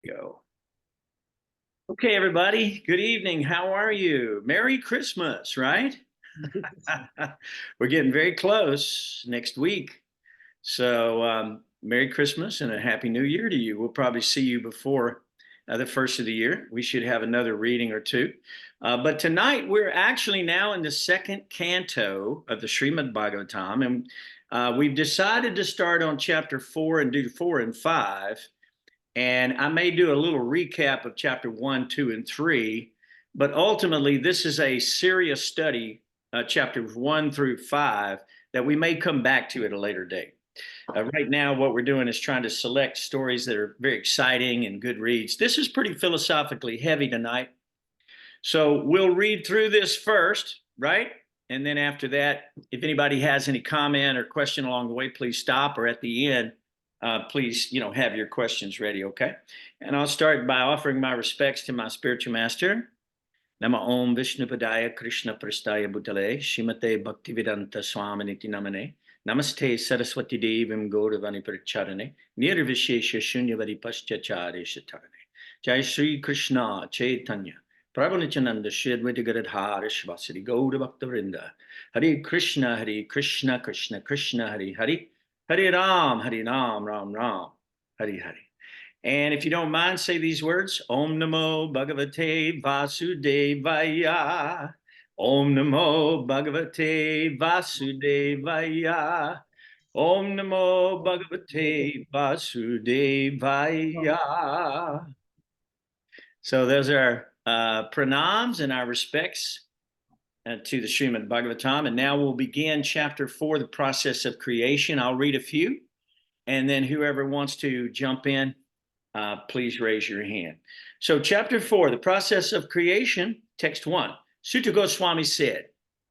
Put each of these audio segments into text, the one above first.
Go. Okay, everybody. Good evening. How are you? Merry Christmas, right? We're getting very close next week. So, Merry Christmas and a Happy New Year to you. We'll probably see you before the first of the year. We should have another reading or two. But tonight, we're actually now in the second canto of the Srimad Bhagavatam. And we've decided to start on chapter 4 and do 4 and 5. And I may do a little recap of chapter 1, 2, and 3, but ultimately, this is a serious study, chapters 1 through 5, that we may come back to at a later date. Right now, what we're doing is trying to select stories that are very exciting and good reads. This is pretty philosophically heavy tonight. So we'll read through this first, right? And then after that, if anybody has any comment or question along the way, please stop, or at the end, please, have your questions ready, okay? And I'll start by offering my respects to my spiritual master. Nama Om Vishnupadaya Krishna Prastaya Bhutale Shrimate Bhaktivedanta Swaminiti Namane Namaste Saraswati Devim Gauravani Pracharane Nirvishesha Shunyavadi Paschachare Shatarane Jai Sri Krishna Chaitanya Prabhu Nityananda Shri Advaita Gadadhara Shivasari Gaura Bhakta Vrinda Hare Krishna Krishna Krishna Hare Hare Hare Ram, Ram Ram, Hare Hare. And if you don't mind, say these words. Om Namo Bhagavate Vasudevaya. Om Namo Bhagavate Vasudevaya. Om Namo Bhagavate Vasudevaya. So those are pranams and our respects to the Srimad Bhagavatam. And now we'll begin chapter 4, the process of creation. I'll read a few, and then whoever wants to jump in, please raise your hand. So chapter 4, the process of creation, text 1. Sutta Goswami said,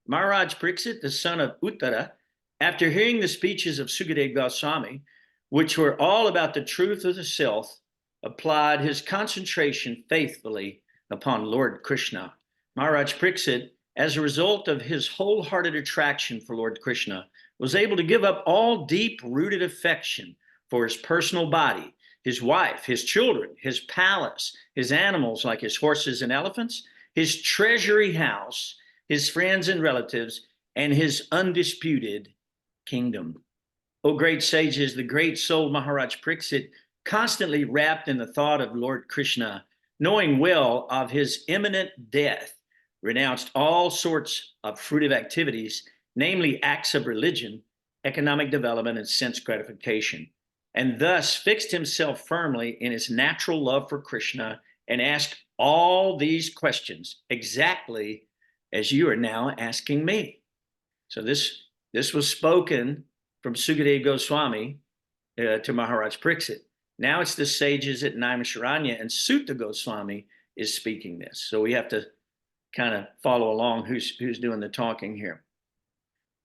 Maharaj Pariksit, the son of Uttara, after hearing the speeches of Sukadeva Goswami, which were all about the truth of the self, applied his concentration faithfully upon Lord Krishna. Maharaj Pariksit, as a result of his wholehearted attraction for Lord Krishna, was able to give up all deep-rooted affection for his personal body, his wife, his children, his palace, his animals like his horses and elephants, his treasury house, his friends and relatives, and his undisputed kingdom. O great sages, the great soul Maharaj Pariksit, constantly wrapped in the thought of Lord Krishna, knowing well of his imminent death, renounced all sorts of fruitive activities, namely acts of religion, economic development, and sense gratification, and thus fixed himself firmly in his natural love for Krishna and asked all these questions exactly as you are now asking me. So this was spoken from Sukadeva Goswami to Maharaj Pariksit. Now it's the sages at Naimisharanya, and Sutta Goswami is speaking this. So we have to kind of follow along who's doing the talking here.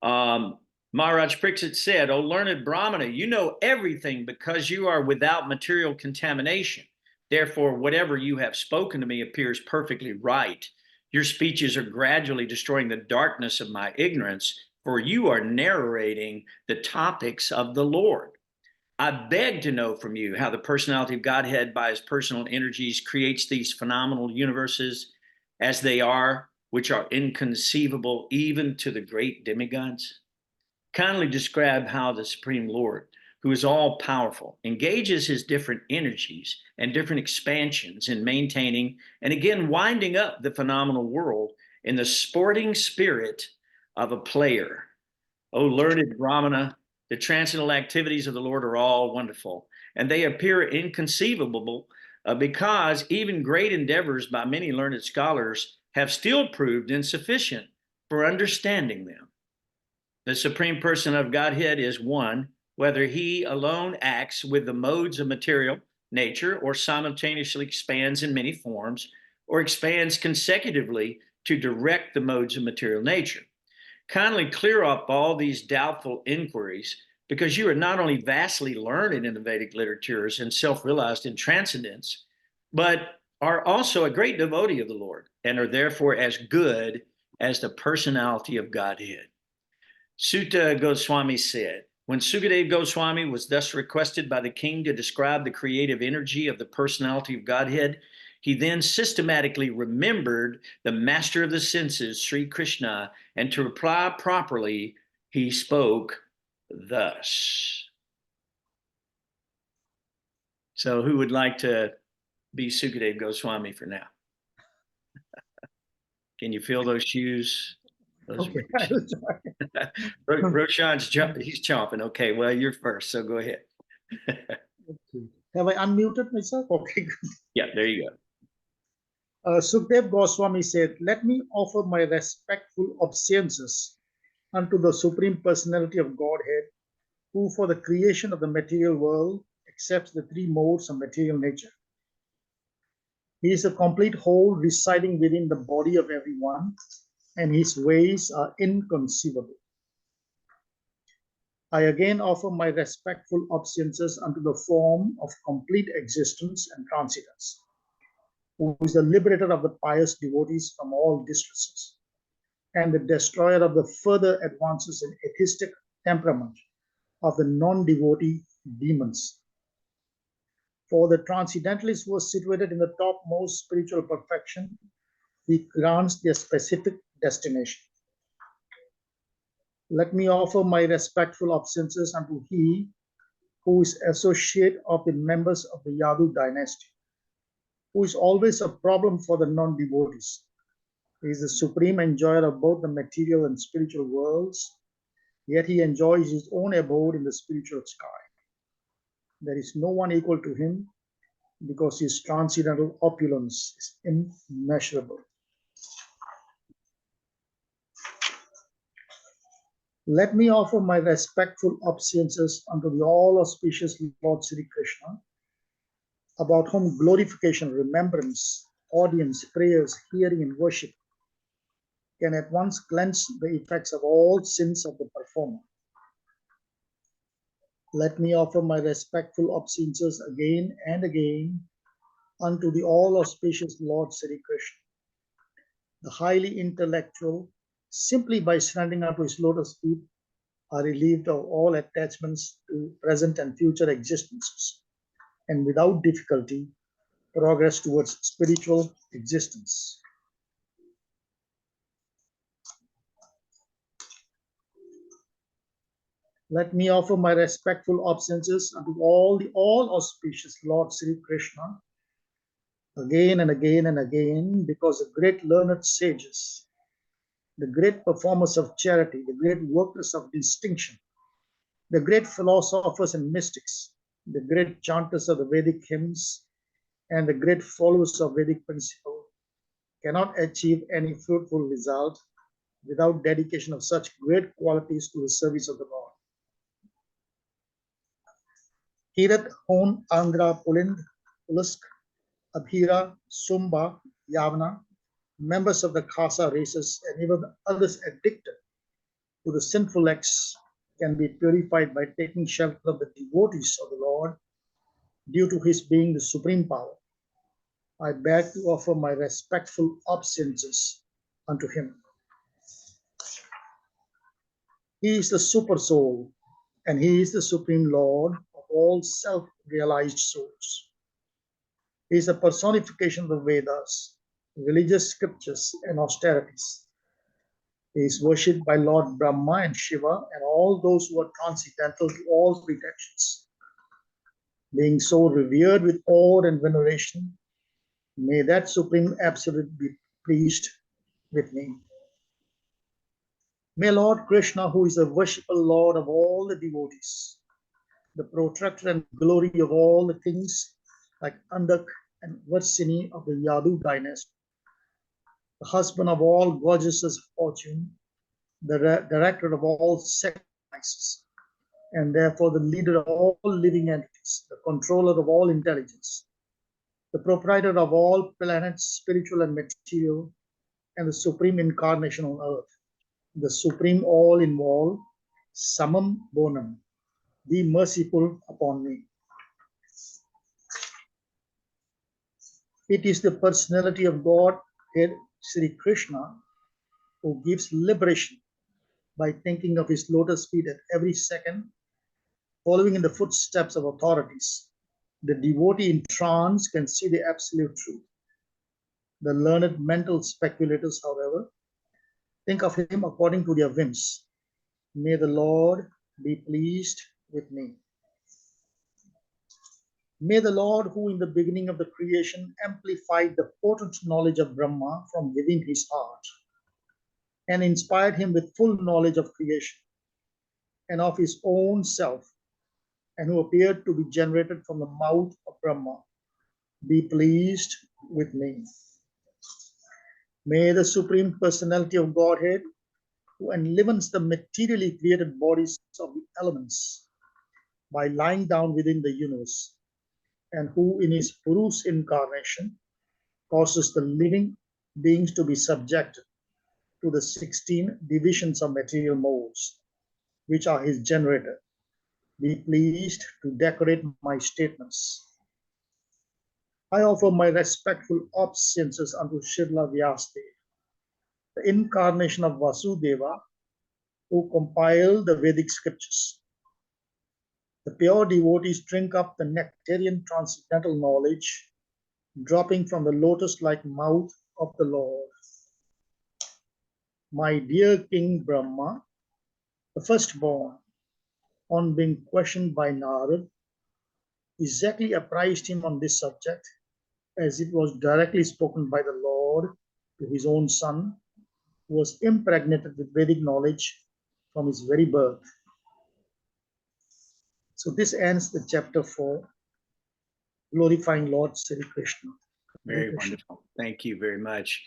Maharaj Pariksit said, O learned Brahmana, you know everything because you are without material contamination. Therefore, whatever you have spoken to me appears perfectly right. Your speeches are gradually destroying the darkness of my ignorance, for you are narrating the topics of the Lord. I beg to know from you how the personality of Godhead by his personal energies creates these phenomenal universes as they are, which are inconceivable even to the great demigods. Kindly describe how the Supreme Lord, who is all-powerful, engages his different energies and different expansions in maintaining and again winding up the phenomenal world in the sporting spirit of a player. O learned Brahmana, the transcendental activities of the Lord are all wonderful, and they appear inconceivable because even great endeavors by many learned scholars have still proved insufficient for understanding them. The Supreme Person of Godhead is one, whether he alone acts with the modes of material nature or simultaneously expands in many forms or expands consecutively to direct the modes of material nature. Kindly clear up all these doubtful inquiries, because you are not only vastly learned in the Vedic literatures and self-realized in transcendence, but are also a great devotee of the Lord and are therefore as good as the personality of Godhead. Sutta Goswami said, When Sukadeva Goswami was thus requested by the king to describe the creative energy of the personality of Godhead, he then systematically remembered the master of the senses, Sri Krishna, and to reply properly, he spoke thus. So who would like to be Sukadeva Goswami for now? Can you feel those shoes? Those okay. Roshan's he's chomping. Okay, well, you're first, so go ahead. Okay. Have I unmuted myself? Okay, good. Yeah, there you go. Sukadeva Goswami said, "Let me offer my respectful obeisances unto the Supreme Personality of Godhead, who for the creation of the material world accepts the three modes of material nature. He is a complete whole residing within the body of everyone, and his ways are inconceivable. I again offer my respectful obeisances unto the form of complete existence and transcendence, who is the liberator of the pious devotees from all distresses, and the destroyer of the further advances in atheistic temperament of the non-devotee demons. For the transcendentalists who are situated in the topmost spiritual perfection, he grants their specific destination. Let me offer my respectful obeisances unto he who is associate of the members of the Yadu dynasty, who is always a problem for the non-devotees. He is the supreme enjoyer of both the material and spiritual worlds, yet he enjoys his own abode in the spiritual sky. There is no one equal to him, because his transcendental opulence is immeasurable. Let me offer my respectful obeisances unto the all-auspicious Lord Sri Krishna, about whom glorification, remembrance, audience, prayers, hearing, and worship can at once cleanse the effects of all sins of the performer. Let me offer my respectful obeisances again and again unto the all-auspicious Lord Sri Krishna, the highly intellectual, simply by surrendering unto his lotus feet, are relieved of all attachments to present and future existences, and without difficulty progress towards spiritual existence. Let me offer my respectful obeisances unto all the all-auspicious Lord Sri Krishna again and again and again, because the great learned sages, the great performers of charity, the great workers of distinction, the great philosophers and mystics, the great chanters of the Vedic hymns, and the great followers of Vedic principle cannot achieve any fruitful result without dedication of such great qualities to the service of the Lord. Kirat, Hon, Andhra, Pulind, Pulusk, Abhira, Sumba, Yavana, members of the Khasa races, and even others addicted to the sinful acts can be purified by taking shelter of the devotees of the Lord due to his being the supreme power. I beg to offer my respectful obeisances unto him. He is the super soul, and he is the supreme Lord of all self-realized souls. He is a personification of the Vedas, religious scriptures, and austerities. He is worshipped by Lord Brahma and Shiva and all those who are transcendental to all pretensions. Being so revered with awe and veneration, may that Supreme Absolute be pleased with me. May Lord Krishna, who is the worshipful Lord of all the devotees, the protractor and glory of all the kings, like Andak and Varsini of the Yadu dynasty, the husband of all goddesses of fortune, the director of all sacrifices, and therefore the leader of all living entities, the controller of all intelligence, the proprietor of all planets, spiritual and material, and the supreme incarnation on earth, the supreme all in all, Samam Bonam, be merciful upon me. It is the personality of God, Sri Krishna, who gives liberation by thinking of his lotus feet at every second Following in the footsteps of authorities, the devotee in trance can see the absolute truth. The learned mental speculators, however, think of him according to their whims. May the Lord be pleased with me. May the Lord, who in the beginning of the creation amplified the potent knowledge of Brahma from within his heart and inspired him with full knowledge of creation and of his own self, and who appeared to be generated from the mouth of Brahma, be pleased with me. May the Supreme Personality of Godhead, who enlivens the materially created bodies of the elements by lying down within the universe, and who in his Purus incarnation causes the living beings to be subjected to the 16 divisions of material modes, which are his generator, be pleased to decorate my statements. I offer my respectful obeisances unto Srila Vyasadeva, the incarnation of Vasudeva, who compiled the Vedic scriptures. The pure devotees drink up the nectarian transcendental knowledge dropping from the lotus-like mouth of the Lord. My dear King Brahma, the firstborn, on being questioned by Narad, exactly apprised him on this subject, as it was directly spoken by the Lord to his own son, who was impregnated with Vedic knowledge from his very birth. So this ends the chapter 4, glorifying Lord Sri Krishna. Very wonderful. Thank you very much.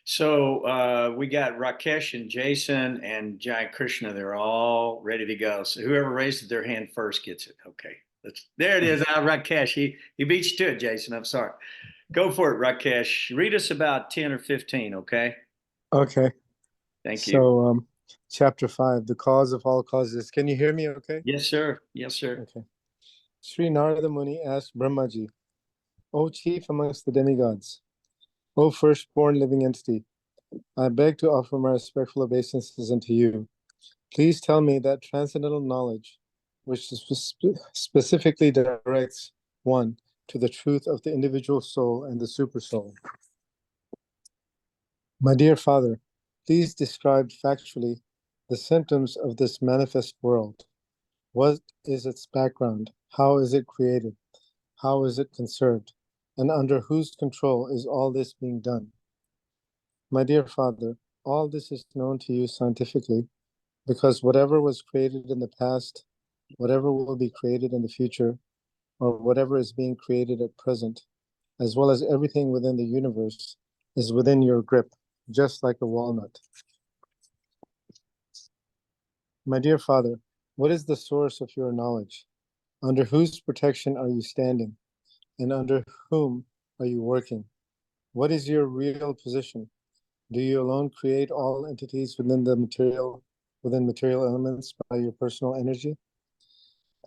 So we got Rakesh and Jason and Jai Krishna. They're all ready to go. So whoever raises their hand first gets it. Okay. There it is. Rakesh. He beat you to it, Jason. I'm sorry. Go for it, Rakesh. Read us about 10 or 15, okay? Okay. Thank you. So, chapter 5, the cause of all causes. Can you hear me okay? Yes, sir. Yes, sir. Okay. Sri Narada Muni asked Brahmaji, O chief amongst the demigods, O firstborn living entity, I beg to offer my respectful obeisances unto you. Please tell me that transcendental knowledge, which specifically directs one to the truth of the individual soul and the supersoul. My dear Father, please describe factually the symptoms of this manifest world. What is its background? How is it created? How is it conserved? And under whose control is all this being done? My dear Father, all this is known to you scientifically, because whatever was created in the past, whatever will be created in the future, or whatever is being created at present, as well as everything within the universe, is within your grip, just like a walnut. My dear Father, what is the source of your knowledge? Under whose protection are you standing? And under whom are you working? What is your real position? Do you alone create all entities within material elements by your personal energy?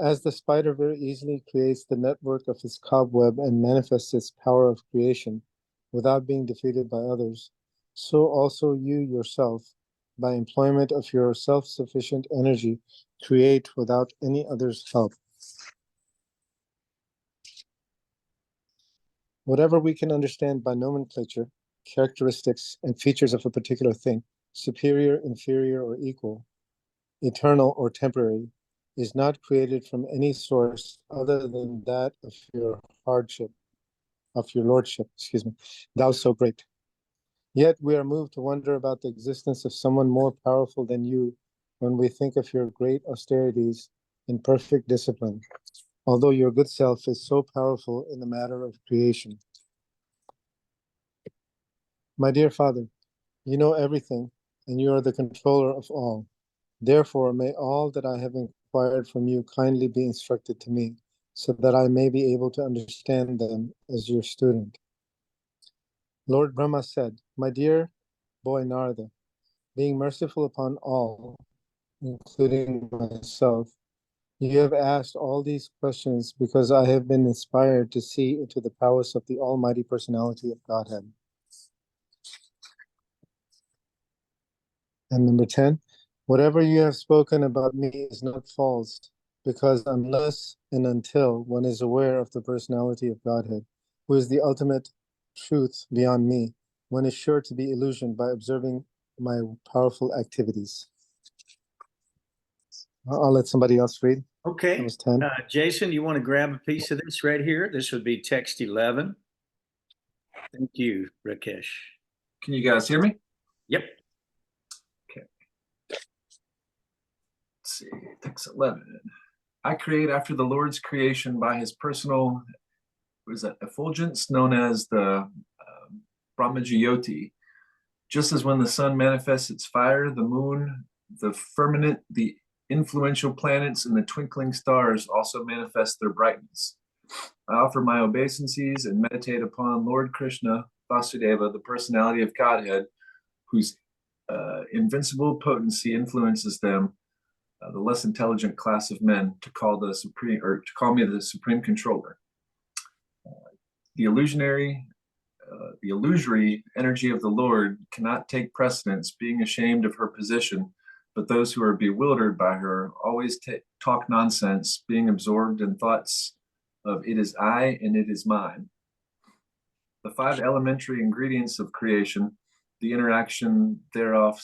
As the spider very easily creates the network of its cobweb and manifests its power of creation without being defeated by others, so also you yourself, by employment of your self-sufficient energy, create without any other's help. Whatever we can understand by nomenclature, characteristics, and features of a particular thing, superior, inferior, or equal, eternal or temporary, is not created from any source other than that of your lordship, thou so great. Yet we are moved to wonder about the existence of someone more powerful than you when we think of your great austerities in perfect discipline, although your good self is so powerful in the matter of creation. My dear Father, you know everything, and you are the controller of all. Therefore, may all that I have inquired from you kindly be instructed to me, so that I may be able to understand them as your student. Lord Brahma said, My dear boy Narada, being merciful upon all, including myself, you have asked all these questions because I have been inspired to see into the prowess of the Almighty Personality of Godhead. And number 10, whatever you have spoken about me is not false, because unless and until one is aware of the personality of Godhead, who is the ultimate truth beyond me, one is sure to be illusioned by observing my powerful activities. I'll let somebody else read. Okay. That was 10. Jason, you want to grab a piece of this right here? This would be text 11. Thank you, Rakesh. Can you guys hear me? Yep. Okay. Let's see, text 11. I create after the Lord's creation by his personal, what is that, effulgence known as the Brahmajyoti. Just as when the sun manifests its fire, the moon, the firmament, the influential planets, and the twinkling stars also manifest their brightness. I offer my obeisances and meditate upon Lord Krishna, Vasudeva, the personality of Godhead, whose invincible potency influences them, the less intelligent class of men, to call me the supreme controller. The illusory energy of the Lord cannot take precedence, being ashamed of her position, but those who are bewildered by her always talk nonsense, being absorbed in thoughts of it is I and it is mine. The 5 elementary ingredients of creation, the interaction thereof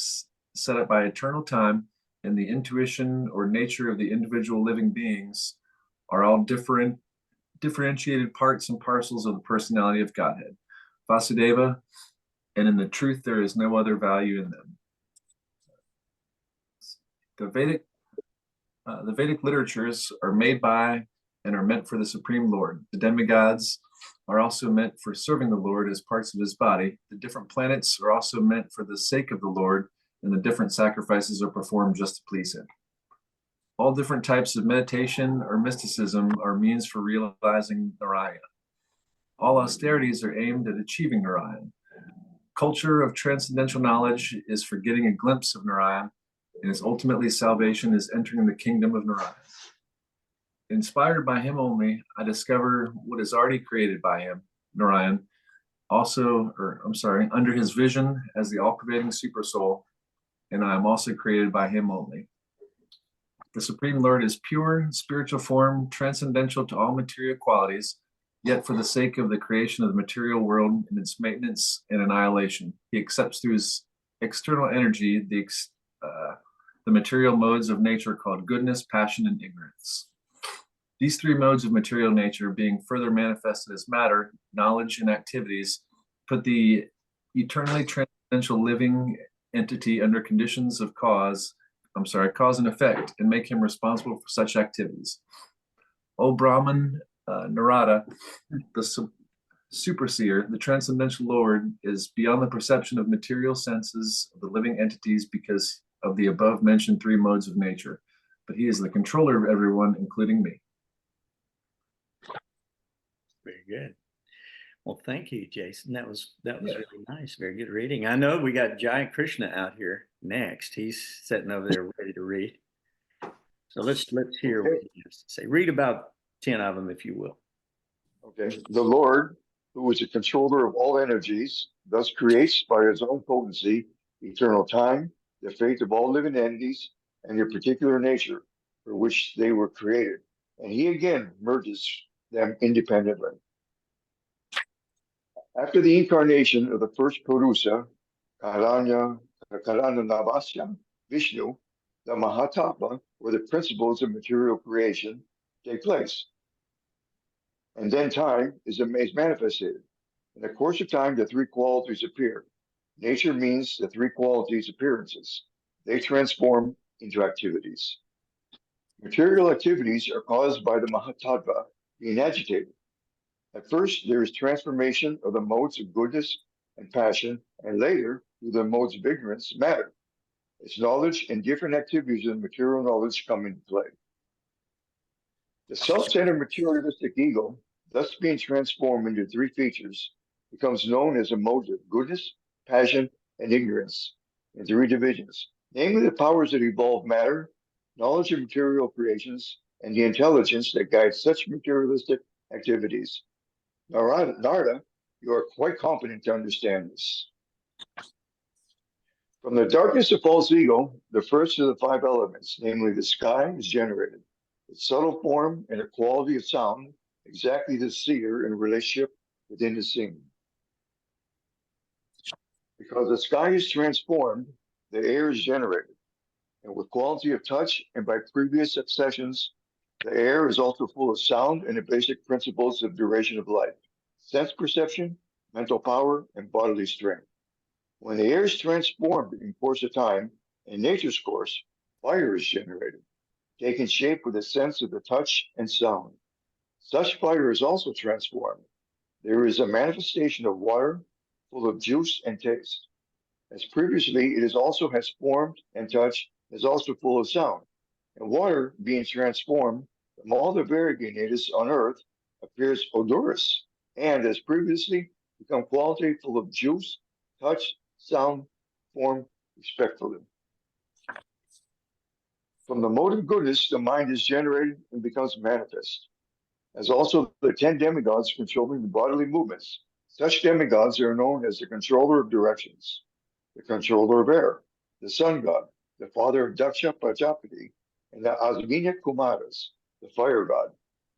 set up by eternal time, and the intuition or nature of the individual living beings are all differentiated parts and parcels of the personality of Godhead, Vasudeva, and in the truth there is no other value in them. The Vedic literatures are made by and are meant for the Supreme Lord. The demigods are also meant for serving the Lord as parts of his body. The different planets are also meant for the sake of the Lord, and the different sacrifices are performed just to please him. All different types of meditation or mysticism are means for realizing Narayana. All austerities are aimed at achieving Narayana. Culture of transcendental knowledge is for getting a glimpse of Narayana, and his ultimately salvation is entering the kingdom of Narayana. Inspired by him only, I discover what is already created by him, Narayan, under his vision as the all-pervading supersoul, and I am also created by him only. The Supreme Lord is pure, spiritual form, transcendental to all material qualities, yet for the sake of the creation of the material world and its maintenance and annihilation, he accepts through his external energy the material modes of nature called goodness, passion, and ignorance. These 3 modes of material nature, being further manifested as matter, knowledge, and activities, put the eternally transcendental living entity under conditions of cause and effect, and make him responsible for such activities. O Brahman, Narada, the superseer, the transcendental Lord, is beyond the perception of material senses of the living entities because of the above mentioned 3 modes of nature, but he is the controller of everyone, including me. Very good. Well, thank you, Jason. That was really nice. Very good reading. I know we got Giant Krishna out here next. He's sitting over there ready to read. So let's hear what he has to say. Read about 10 of them, if you will. Okay. The Lord, who is the controller of all energies, thus creates by his own potency eternal time, the fate of all living entities, and their particular nature for which they were created. And he again merges them independently. After the incarnation of the first Purusa, Karananavasya, Vishnu, the Mahatattva, or the principles of material creation, take place. And then time is manifested. In the course of time, the 3 qualities appear. Nature means the 3 qualities appearances. They transform into activities. Material activities are caused by the Mahatattva being agitated. At first, there is transformation of the modes of goodness and passion, and later, through the modes of ignorance, matter. Its knowledge and different activities of material knowledge come into play. The self-centered materialistic ego, thus being transformed into 3 features, becomes known as the modes of goodness, passion, and ignorance in 3 divisions, namely the powers that evolve matter, knowledge of material creations, and the intelligence that guides such materialistic activities. Narada, you are quite competent to understand this. From the darkness of false ego, the first of the 5 elements, namely the sky, is generated. its subtle form and the quality of sound exactly the seer in relationship within the scene. Because the sky is transformed, the air is generated, and with quality of touch and by previous successions, the air is also full of sound and the basic principles of duration of life, sense perception, mental power, and bodily strength. When the air is transformed in course of time, in nature's course, fire is generated, taking shape with a sense of the touch and sound. Such fire is also transformed. There is a manifestation of water full of juice and taste. As previously, it is also has formed and touch, is also full of sound. And water being transformed from all the variegated on earth appears odorous, and as previously, become quality full of juice, touch, sound, form, respectfully. From the mode of goodness, the mind is generated and becomes manifest, as also the 10 demigods controlling the bodily movements. Such demigods are known as the controller of directions, the controller of air, the sun god, the father of Daksha Prajapati, and the Asminya Kumaras, the fire god,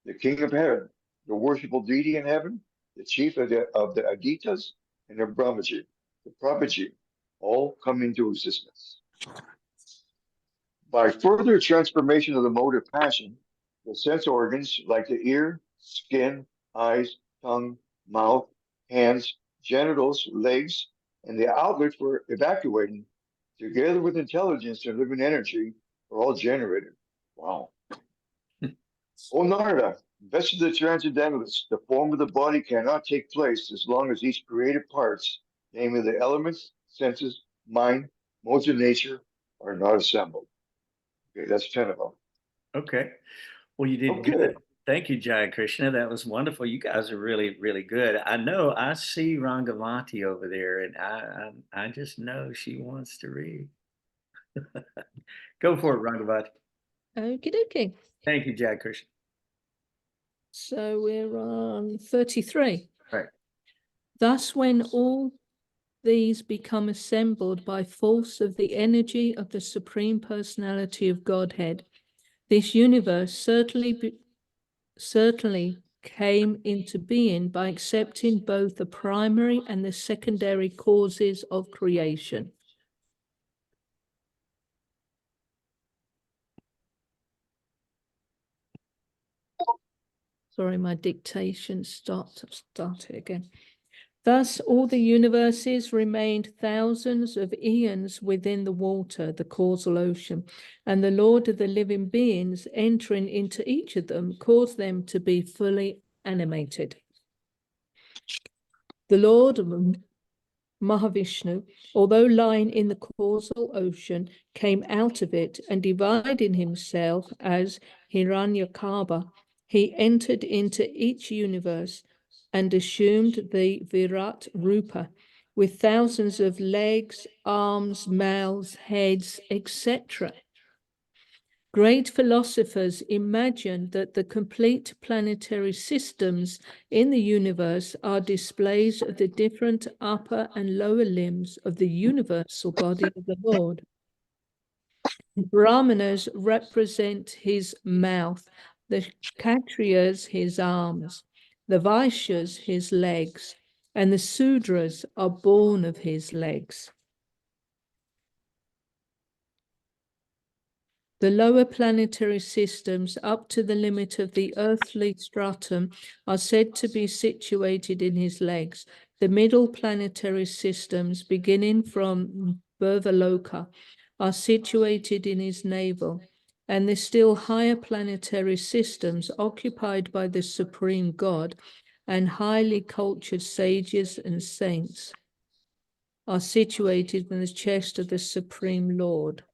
the king of heaven, the worshipful deity in heaven, the chief of the Aditas, and the Brahmaji, the Prabhaji, all come into existence. By further transformation of the mode of passion, the sense organs like the ear, skin, eyes, tongue, mouth, hands, genitals, legs, and the outlet for evacuating, together with intelligence and living energy, are all generated. Wow. O Narada, best of the transcendentalists, the form of the body cannot take place as long as each created parts, namely the elements, senses, mind, modes of nature, are not assembled. Okay, that's 10 of them. Okay. Well, you did Okay. good. Thank you, Jai Krishna. That was wonderful. You guys are really, really good. I know I see Rangamati over there, and I just know she wants to read. Go for it, Rangamati. Okie dokie. Thank you, Jai Krishna. So we're on 33. Right. Thus, when all these become assembled by force of the energy of the Supreme Personality of Godhead, this universe certainly came into being by accepting both the primary and the secondary causes of creation. Sorry, my dictation started again. Thus, all the universes remained thousands of eons within the water, the causal ocean, and the Lord of the living beings entering into each of them caused them to be fully animated. The Lord Mahavishnu, although lying in the causal ocean, came out of it and dividing himself as Hiranyakabha, he entered into each universe and assumed the Virat Rupa, with thousands of legs, arms, mouths, heads, etc. Great philosophers imagined that the complete planetary systems in the universe are displays of the different upper and lower limbs of the universal body of the Lord. Brahmanas represent his mouth, the Kshatriyas his arms, the Vaishyas his legs, and the Sudras are born of his legs. The lower planetary systems up to the limit of the earthly stratum are said to be situated in his legs. The middle planetary systems, beginning from Bhurvaloka, are situated in his navel, and the still higher planetary systems occupied by the Supreme God and highly cultured sages and saints are situated in the chest of the Supreme Lord.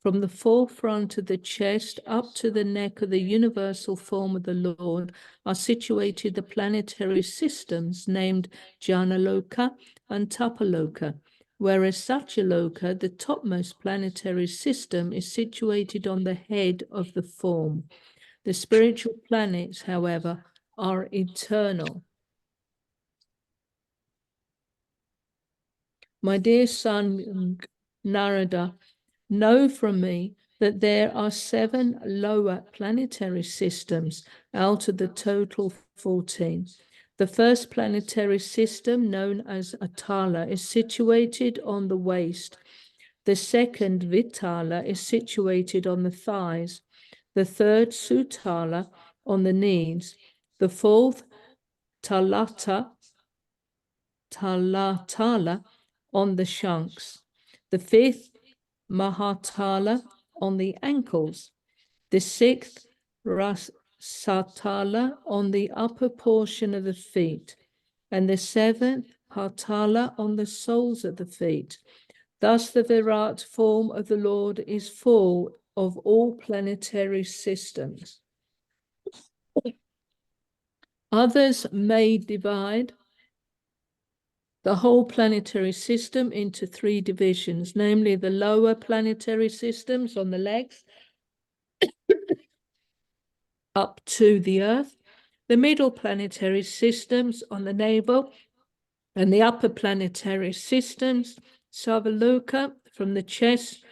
From the forefront of the chest up to the neck of the universal form of the Lord are situated the planetary systems named Janaloka and Tapaloka, whereas Satyaloka, the topmost planetary system, is situated on the head of the form. The spiritual planets, however, are eternal. My dear son Narada, know from me that there are 7 lower planetary systems out of the total 14. The first planetary system, known as Atala, is situated on the waist. The second, Vitala, is situated on the thighs. The third, Sutala, on the knees. The fourth, Talatala, on the shanks. The fifth, Mahatala, on the ankles. The sixth, Rasatala, on the upper portion of the feet. And the seventh, Hatala, on the soles of the feet. Thus the Virat form of the Lord is full of all planetary systems. Others may divide the whole planetary system into 3 divisions, namely the lower planetary systems on the legs up to the earth, the middle planetary systems on the navel, and the upper planetary systems, Sarvaloka, from the chest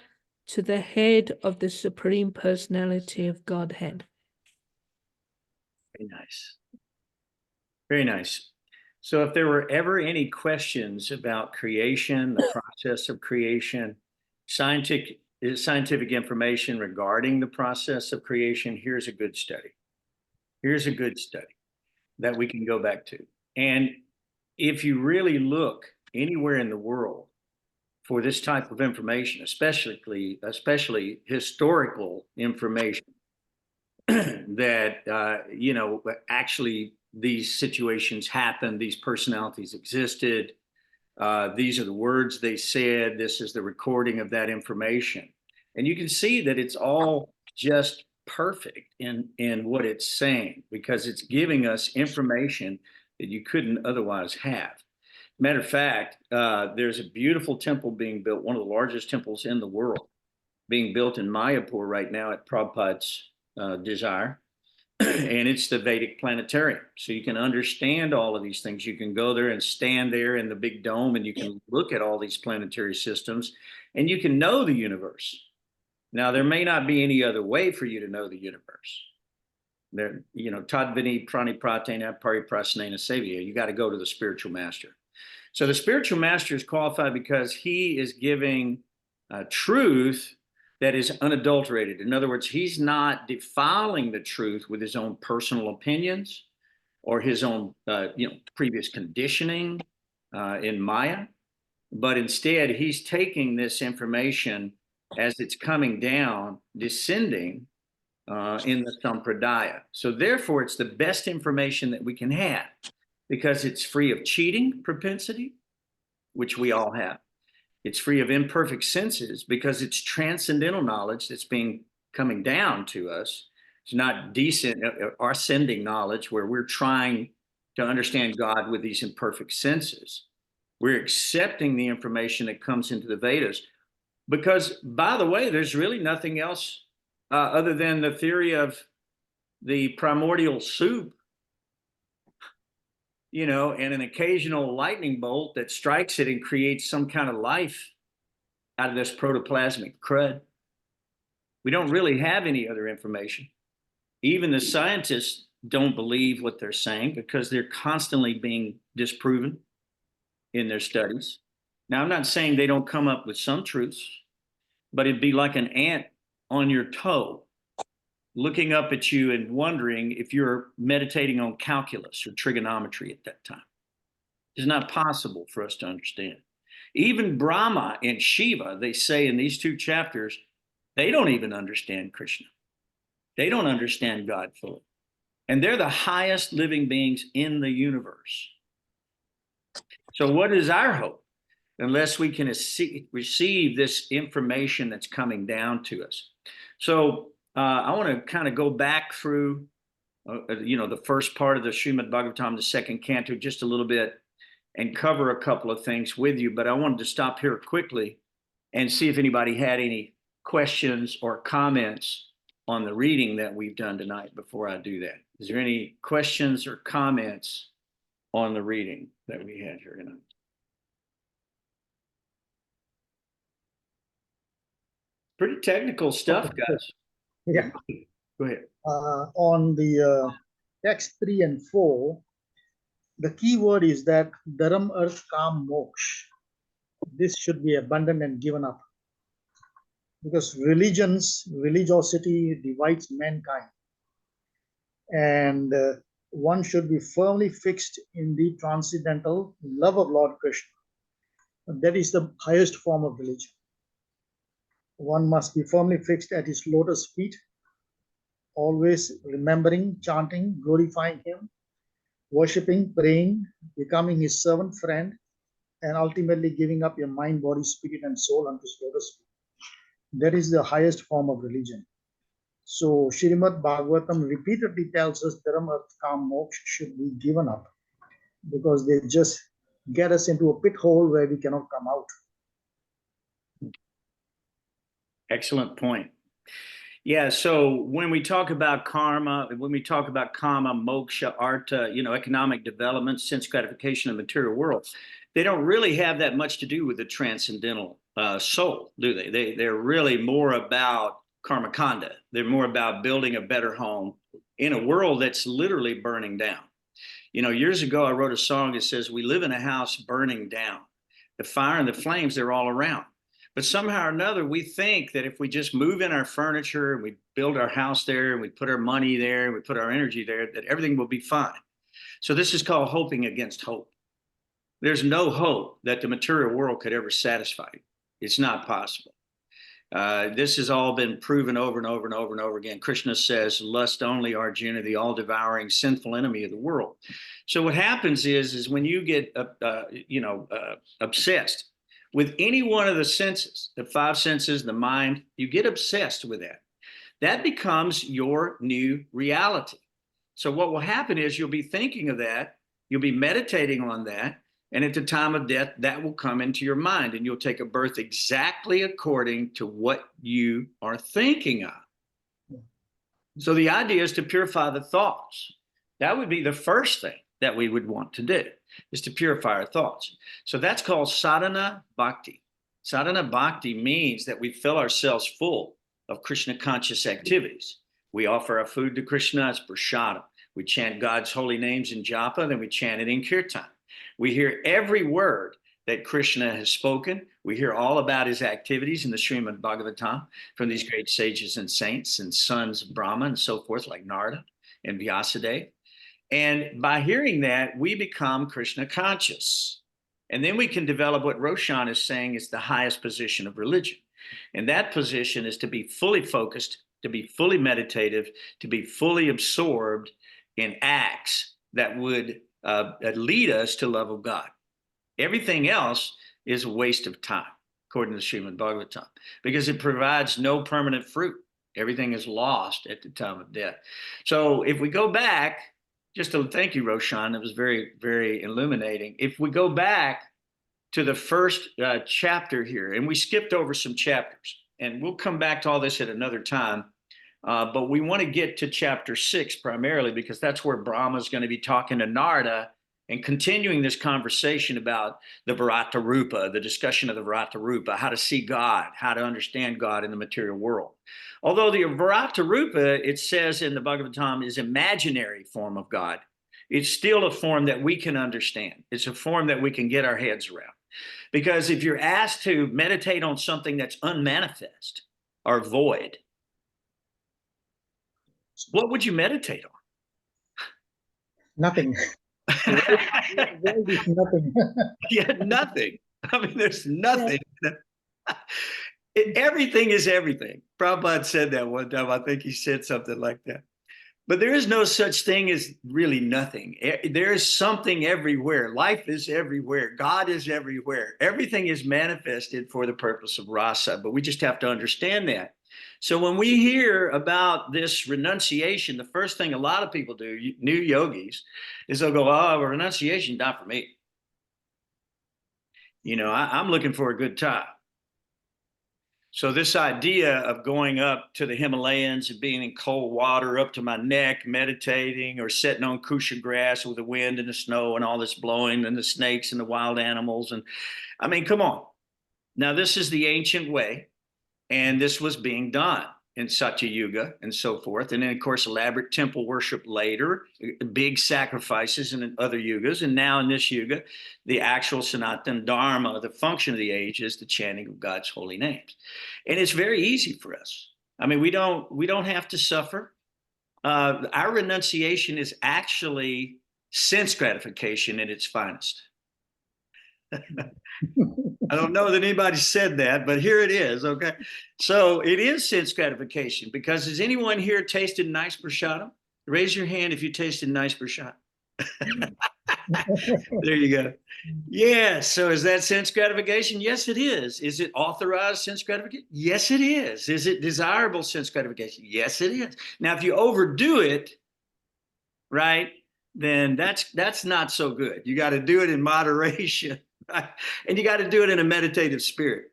to the head of the Supreme Personality of Godhead. Very nice. Very nice. So if there were ever any questions about creation, the process of creation, scientific information regarding the process of creation, here's a good study. Here's a good study that we can go back to. And if you really look anywhere in the world for this type of information, especially historical information, that actually these situations happened, these personalities existed, these are the words they said, this is the recording of that information, and you can see that it's all just perfect in what it's saying, because it's giving us information that you couldn't otherwise have. Matter of fact, there's a beautiful temple being built, one of the largest temples in the world, being built in Mayapur right now at Prabhupada's desire. And it's the Vedic planetarium. So you can understand all of these things. You can go there and stand there in the big dome, and you can look at all these planetary systems, and you can know the universe. Now, there may not be any other way for you to know the universe. There, Tadvini Pranipratena Pariprasnena Sevya. You got to go to the spiritual master. So the spiritual master is qualified because he is giving truth that is unadulterated. In other words, he's not defiling the truth with his own personal opinions or his own previous conditioning in Maya, but instead he's taking this information as it's coming down, descending in the Sampradaya. So therefore, it's the best information that we can have, because it's free of cheating propensity, which we all have. It's free of imperfect senses, because it's transcendental knowledge that's coming down to us. It's not decent or ascending knowledge where we're trying to understand God with these imperfect senses. We're accepting the information that comes into the Vedas, because, by the way, there's really nothing else other than the theory of the primordial soup, and an occasional lightning bolt that strikes it and creates some kind of life out of this protoplasmic crud. We don't really have any other information. Even the scientists don't believe what they're saying, because they're constantly being disproven in their studies. Now, I'm not saying they don't come up with some truths, but it'd be like an ant on your toe, looking up at you and wondering if you're meditating on calculus or trigonometry at that time. It's not possible for us to understand. Even Brahma and Shiva, they say in these 2 chapters, they don't even understand Krishna. They don't understand God fully. And they're the highest living beings in the universe. So what is our hope? Unless we can receive this information that's coming down to us. So I want to kind of go back through, the first part of the Srimad Bhagavatam, the second canto, just a little bit, and cover a couple of things with you. But I wanted to stop here quickly and see if anybody had any questions or comments on the reading that we've done tonight before I do that. Is there any questions or comments on the reading that we had here tonight? Pretty technical stuff, guys. Yeah. Go ahead. On the text 3 and 4, the key word is that dharam, arth, kam, moksha. This should be abandoned and given up. Because religiosity divides mankind. And one should be firmly fixed in the transcendental love of Lord Krishna. That is the highest form of religion. One must be firmly fixed at his lotus feet, always remembering, chanting, glorifying him, worshipping, praying, becoming his servant, friend, and ultimately giving up your mind, body, spirit, and soul unto his lotus feet. That is the highest form of religion. So Srimad Bhagavatam repeatedly tells us dharam, arth, kam, moksha should be given up, because they just get us into a pit hole where we cannot come out. Excellent point. Yeah, so when we talk about karma, when we talk about kama, moksha, artha, economic development, sense gratification of the material world, they don't really have that much to do with the transcendental soul, do they? They're really more about karma kanda. They're more about building a better home in a world that's literally burning down. Years ago, I wrote a song that says, we live in a house burning down. The fire and the flames, they're all around. But somehow or another, we think that if we just move in our furniture and we build our house there and we put our money there and we put our energy there, that everything will be fine. So this is called hoping against hope. There's no hope that the material world could ever satisfy you. It's not possible. This has all been proven over and over and over and over again. Krishna says, lust only, Arjuna, the all-devouring sinful enemy of the world. So what happens is when you get obsessed with any one of the senses, the five senses, the mind, you get obsessed with that. That becomes your new reality. So what will happen is you'll be thinking of that, you'll be meditating on that, and at the time of death, that will come into your mind, and you'll take a birth exactly according to what you are thinking of. So the idea is to purify the thoughts. That would be the first thing that we would want to do, is to purify our thoughts. So that's called sadhana bhakti. Sadhana bhakti means that we fill ourselves full of Krishna conscious activities. We offer our food to Krishna as prasadam. We chant God's holy names in japa, then we chant it in kirtan. We hear every word that Krishna has spoken. We hear all about his activities in the Srimad Bhagavatam from these great sages and saints and sons of Brahma and so forth, like Narada and Vyasadeva. And by hearing that, we become Krishna conscious. And then we can develop what Roshan is saying is the highest position of religion. And that position is to be fully focused, to be fully meditative, to be fully absorbed in acts that would lead us to love of God. Everything else is a waste of time, according to the Srimad Bhagavatam, because it provides no permanent fruit. Everything is lost at the time of death. So if we go back, thank you, Roshan. It was very, very illuminating. If we go back to the first chapter here, and we skipped over some chapters, and we'll come back to all this at another time, but we want to get to chapter 6 primarily, because that's where Brahma is going to be talking to Narada and continuing this conversation about the Virata Rupa, the discussion of the Virata Rupa, how to see God, how to understand God in the material world. Although the Virata Rupa, it says in the Bhagavatam, is imaginary form of God, it's still a form that we can understand. It's a form that we can get our heads around. Because if you're asked to meditate on something that's unmanifest or void, what would you meditate on? Nothing. Void is nothing. Yeah, nothing. I mean, there's nothing. Everything is everything. Prabhupada said that one time. I think he said something like that. But there is no such thing as really nothing. There is something everywhere. Life is everywhere. God is everywhere. Everything is manifested for the purpose of rasa, but we just have to understand that. So when we hear about this renunciation, the first thing a lot of people do, new yogis, is they'll go, oh, renunciation, not for me. I'm looking for a good time. So this idea of going up to the Himalayas and being in cold water up to my neck, meditating, or sitting on kusha grass with the wind and the snow and all this blowing and the snakes and the wild animals. And I mean, come on. Now, this is the ancient way. And this was being done in Satya Yuga and so forth. And then, of course, elaborate temple worship later, big sacrifices in other yugas. And now in this yuga, the actual Sanatana Dharma, the function of the age, is the chanting of God's holy names. And it's very easy for us. I mean, we don't have to suffer. Our renunciation is actually sense gratification at its finest. I don't know that anybody said that, but here it is, okay? So it is sense gratification, because has anyone here tasted nice prasadam? Raise your hand if you tasted nice prasadam. There you go. Yeah, so is that sense gratification? Yes, it is. Is it authorized sense gratification? Yes, it is. Is it desirable sense gratification? Yes, it is. Now, if you overdo it, right, then that's not so good. You got to do it in moderation. Right? And you got to do it in a meditative spirit.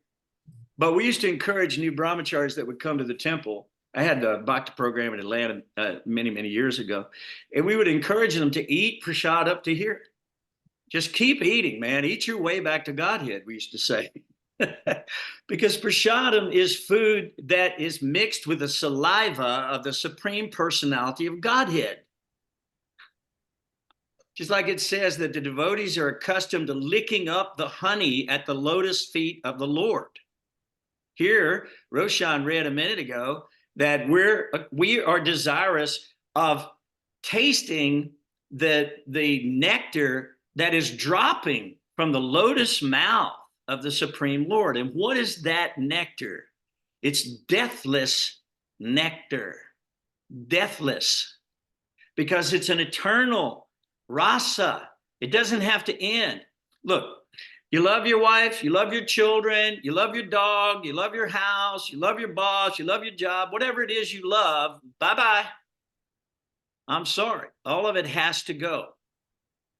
But we used to encourage new brahmacharis that would come to the temple. I had the Bhakti program in Atlanta many, many years ago. And we would encourage them to eat prasad up to here. Just keep eating, man. Eat your way back to Godhead, we used to say. Because prasadam is food that is mixed with the saliva of the Supreme Personality of Godhead. Just like it says that the devotees are accustomed to licking up the honey at the lotus feet of the Lord. Here, Roshan read a minute ago that we are desirous of tasting the nectar that is dropping from the lotus mouth of the Supreme Lord. And what is that nectar? It's deathless nectar. Deathless. Because it's an eternal rasa. It doesn't have to end. Look, you love your wife, you love your children, you love your dog, you love your house, you love your boss, you love your job, whatever it is you love, bye-bye. I'm sorry. All of it has to go.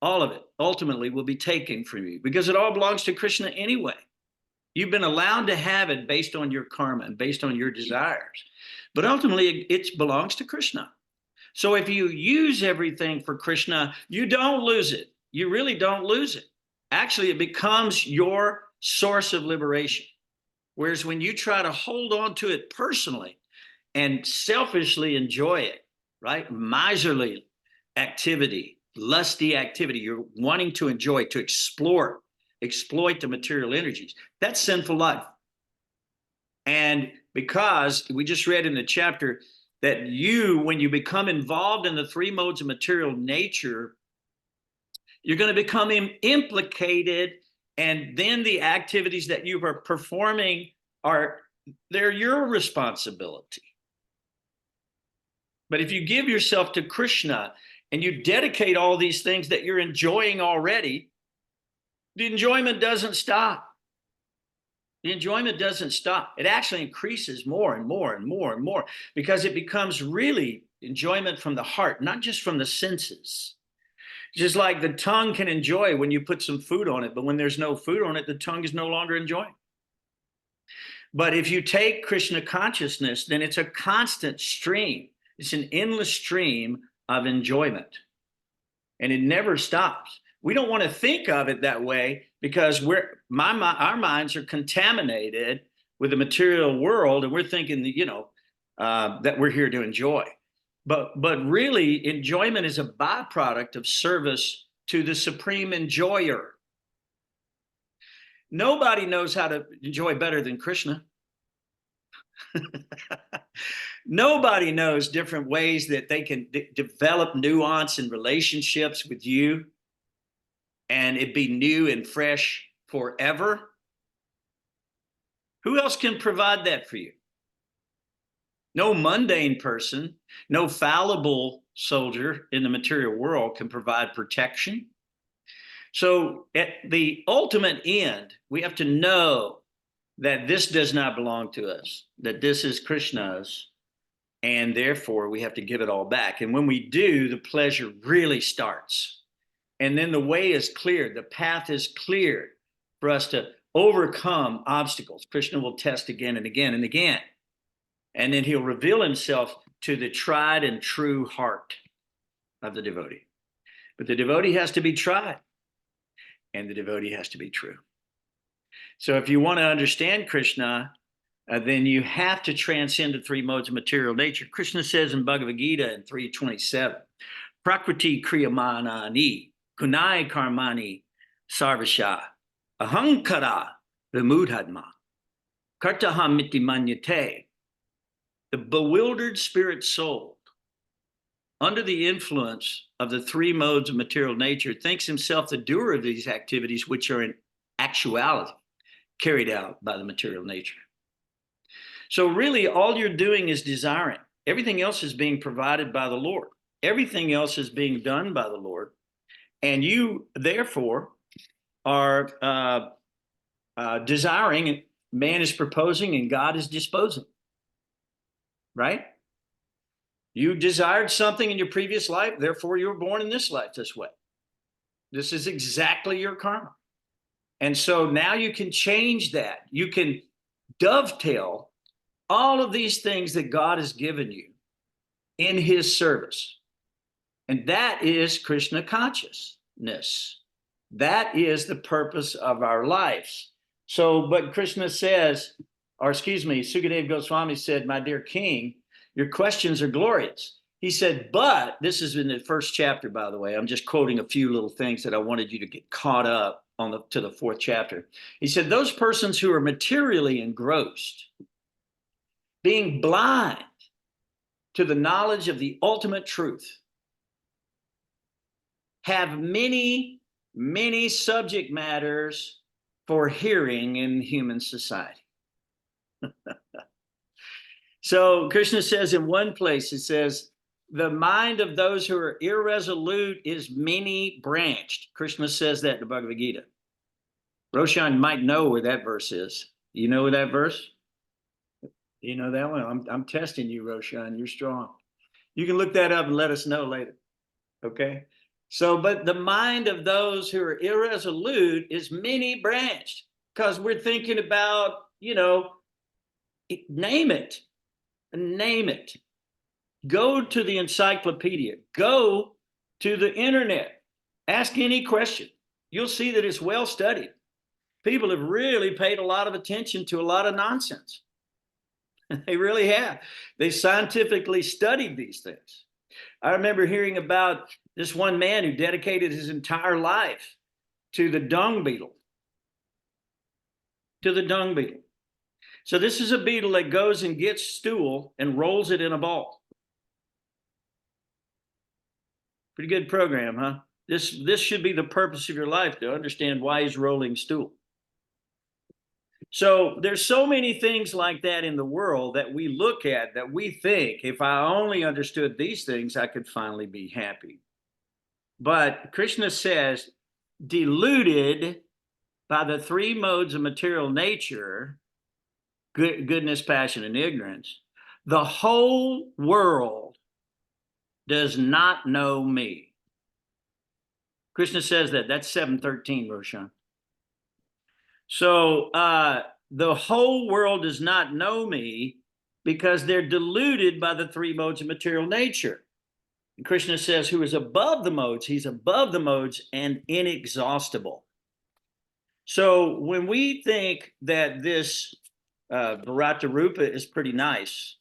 All of it ultimately will be taken from you, because it all belongs to Krishna anyway. You've been allowed to have it based on your karma and based on your desires. But ultimately, it belongs to Krishna. So if you use everything for Krishna, you don't lose it. You really don't lose it. Actually, it becomes your source of liberation. Whereas when you try to hold on to it personally and selfishly enjoy it, right? Miserly activity, lusty activity, you're wanting to enjoy, to explore, exploit the material energies. That's sinful life. And because we just read in the chapter that when you become involved in the three modes of material nature, you're going to become implicated, and then the activities that you are performing they're your responsibility. But if you give yourself to Krishna and you dedicate all these things that you're enjoying already, the enjoyment doesn't stop. The enjoyment doesn't stop. It actually increases more and more and more and more, because it becomes really enjoyment from the heart, not just from the senses. Just like the tongue can enjoy when you put some food on it, but when there's no food on it, the tongue is no longer enjoying. But if you take Krishna consciousness, then it's a constant stream. It's an endless stream of enjoyment, and it never stops. We don't want to think of it that way, because our minds are contaminated with the material world, and we're thinking that, that we're here to enjoy. But really, enjoyment is a byproduct of service to the supreme enjoyer. Nobody knows how to enjoy better than Krishna. Nobody knows different ways that they can develop nuance in relationships with you, and it be new and fresh forever. Who else can provide that for you? No mundane person, no fallible soldier in the material world can provide protection. So at the ultimate end, we have to know that this does not belong to us, that this is Krishna's, and therefore we have to give it all back. And when we do, the pleasure really starts. And then the way is cleared, the path is cleared for us to overcome obstacles. Krishna will test again and again and again. And then he'll reveal himself to the tried and true heart of the devotee. But the devotee has to be tried, and the devotee has to be true. So if you want to understand Krishna, then you have to transcend the three modes of material nature. Krishna says in Bhagavad Gita in 3:27, Prakriti kriyamanani kunai karmani sarvasha ahankara vimudhatma kartaham miti manyate. The bewildered spirit soul, under the influence of the three modes of material nature, thinks himself the doer of these activities, which are in actuality carried out by the material nature. So really, all you're doing is desiring. Everything else is being provided by the Lord. Everything else is being done by the Lord. And you, therefore, are desiring, and man is proposing, and God is disposing. Right? You desired something in your previous life, therefore you were born in this life this way. This is exactly your karma. And so now you can change that. You can dovetail all of these things that God has given you in his service. And that is Krishna consciousness. That is the purpose of our lives. So, but Krishna says, or excuse me, Sukadeva Goswami said, my dear king, your questions are glorious. He said, but this is in the first chapter, by the way. I'm just quoting a few little things that I wanted you to get caught up on to the fourth chapter. He said, those persons who are materially engrossed, being blind to the knowledge of the ultimate truth, have many, many subject matters for hearing in human society. So Krishna says in one place, it says, the mind of those who are irresolute is many branched. Krishna says that in the Bhagavad Gita. Roshan might know where that verse is. You know that verse? You know that one? I'm testing you, Roshan. You're strong. You can look that up and let us know later. Okay? So, but the mind of those who are irresolute is many branched, because we're thinking about, name it. Name it. Go to the encyclopedia. Go to the internet. Ask any question. You'll see that it's well studied. People have really paid a lot of attention to a lot of nonsense. They really have. They scientifically studied these things. I remember hearing about this one man who dedicated his entire life to the dung beetle. To the dung beetle. So this is a beetle that goes and gets stool and rolls it in a ball. Pretty good program, huh? This should be the purpose of your life, to understand why he's rolling stool. So there's so many things like that in the world that we look at, that we think, if I only understood these things, I could finally be happy. But Krishna says, deluded by the three modes of material nature, goodness, passion, and ignorance, the whole world does not know me. Krishna says that. That's 7:13, Roshan. So the whole world does not know me because they're deluded by the three modes of material nature. And Krishna says, who is above the modes, he's above the modes and inexhaustible. So when we think that this Bharata Rupa is pretty nice,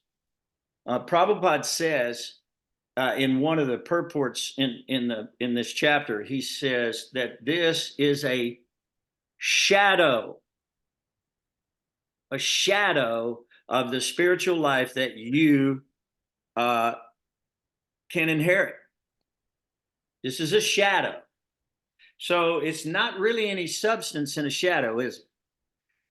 Prabhupada says in one of the purports in this chapter, he says that this is a shadow of the spiritual life that you can inherit. This is a shadow. So it's not really any substance in a shadow, is it?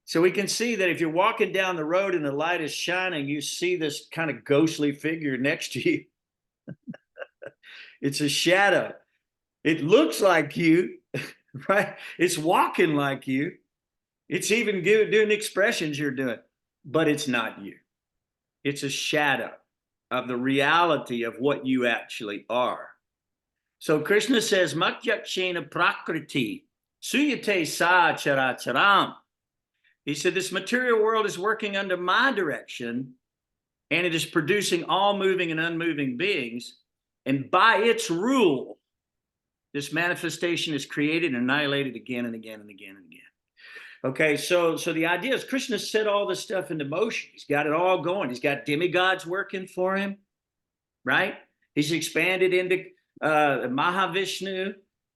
So we can see that if you're walking down the road and the light is shining, you see this kind of ghostly figure next to you. It's a shadow. It looks like you, right? It's walking like you. It's even doing expressions you're doing, but it's not you. It's a shadow of the reality of what you actually are. So Krishna says, Matyakshena prakriti suyate sa characharam. He said, this material world is working under my direction, and it is producing all moving and unmoving beings. And by its rule, this manifestation is created and annihilated again and again and again and again. Okay, so the idea is Krishna set all this stuff into motion. He's got it all going. He's got demigods working for him, right? He's expanded into Mahavishnu,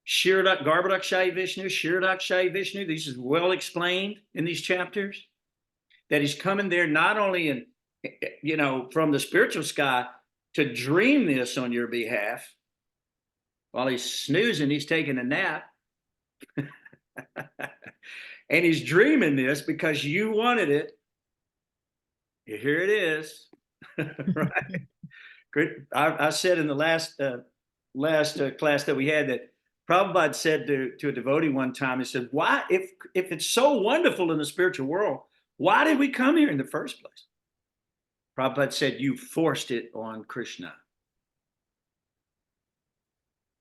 Garbhodakshayi Vishnu, Kshirodakshayi Vishnu. This is well explained in these chapters. That he's coming there not only in, from the spiritual sky to dream this on your behalf. While he's snoozing, he's taking a nap. And he's dreaming this because you wanted it. Here it is. Right? Good. I said in the last class that we had that Prabhupada said to a devotee one time, he said, why, if it's so wonderful in the spiritual world, why did we come here in the first place? Prabhupada said, you forced it on Krishna.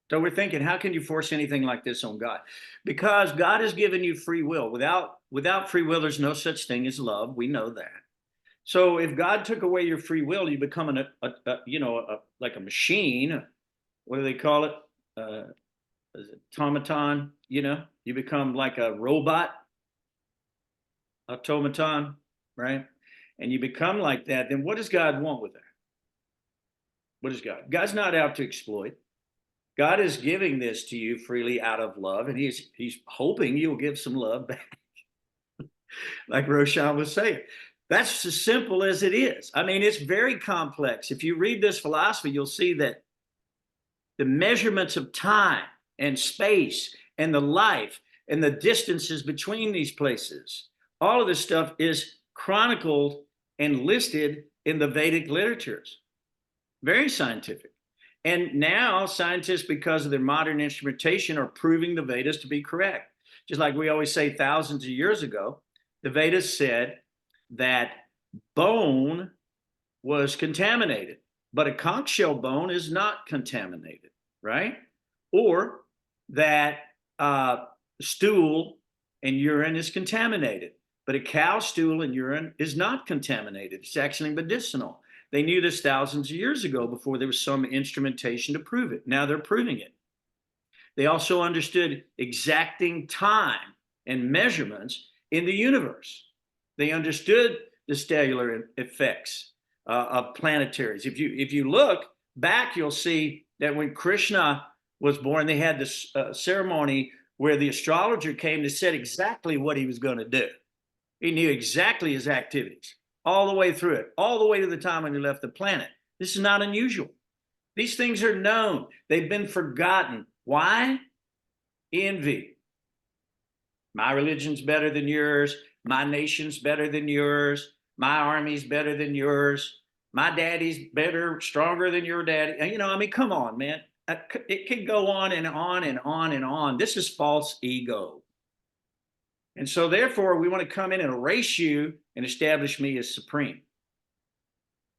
So we're thinking, how can you force anything like this on God? Because God has given you free will. Without free will, there's no such thing as love. We know that. So if God took away your free will, you become like a machine. What do they call it? Is it automaton? You become like a robot, automaton, right? And you become like that. Then what does God want with that? What is God? God's not out to exploit. God is giving this to you freely out of love, and he's hoping you'll give some love back. Like Roshan was saying. That's as simple as it is. I mean, it's very complex. If you read this philosophy, you'll see that the measurements of time and space and the life and the distances between these places, all of this stuff is chronicled and listed in the Vedic literatures. Very scientific. And now scientists, because of their modern instrumentation, are proving the Vedas to be correct. Just like we always say thousands of years ago, the Vedas said that bone was contaminated, but a conch shell bone is not contaminated, right? Or that stool and urine is contaminated, but a cow stool and urine is not contaminated. It's actually medicinal. They knew this thousands of years ago before there was some instrumentation to prove it. Now they're proving it. They also understood exacting time and measurements in the universe. They understood the stellar effects of planetaries. If you look back, you'll see that when Krishna was born, they had this ceremony where the astrologer came to set exactly what he was going to do. He knew exactly his activities all the way through it, all the way to the time when he left the planet. This is not unusual. These things are known. They've been forgotten. Why? Envy. My religion's better than yours. My nation's better than yours. My army's better than yours. My daddy's better, stronger than your daddy. Come on, man. It can go on and on and on and on. This is false ego. And so therefore, we want to come in and erase you and establish me as supreme.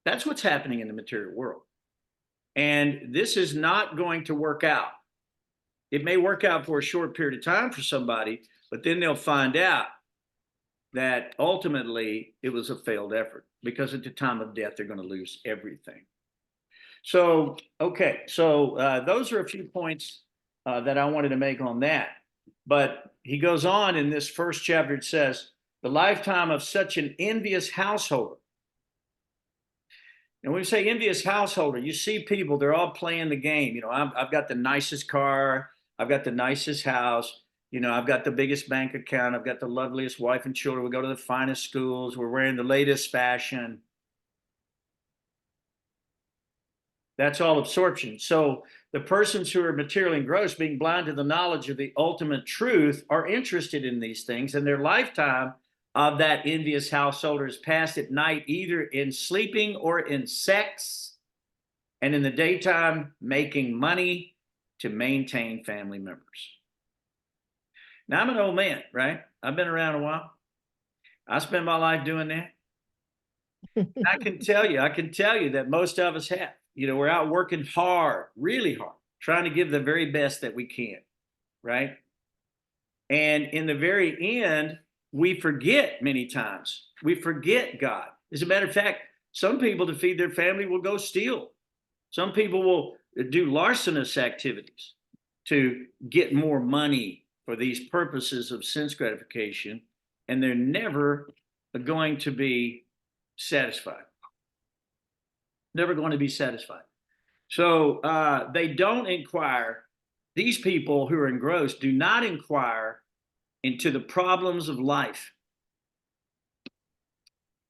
That's what's happening in the material world. And this is not going to work out. It may work out for a short period of time for somebody, but then they'll find out that ultimately it was a failed effort, because at the time of death, they're going to lose everything. So, okay, so those are a few points that I wanted to make on that. But he goes on in this first chapter, it says, the lifetime of such an envious householder. And when we say envious householder, you see people, they're all playing the game. I've got the nicest car, I've got the nicest house, I've got the biggest bank account, I've got the loveliest wife and children, we go to the finest schools, we're wearing the latest fashion. That's all absorption. So the persons who are materially engrossed, being blind to the knowledge of the ultimate truth, are interested in these things, and their lifetime of that envious householder is passed at night, either in sleeping or in sex, and in the daytime making money to maintain family members. Now, I'm an old man, right? I've been around a while. I spent my life doing that. I can tell you that most of us have. We're out working hard, really hard, trying to give the very best that we can, right? And in the very end, we forget many times. We forget God. As a matter of fact, some people, to feed their family, will go steal. Some people will do larcenous activities to get more money for these purposes of sense gratification, and they're never going to be satisfied. Never going to be satisfied. So they don't inquire. These people who are engrossed do not inquire into the problems of life.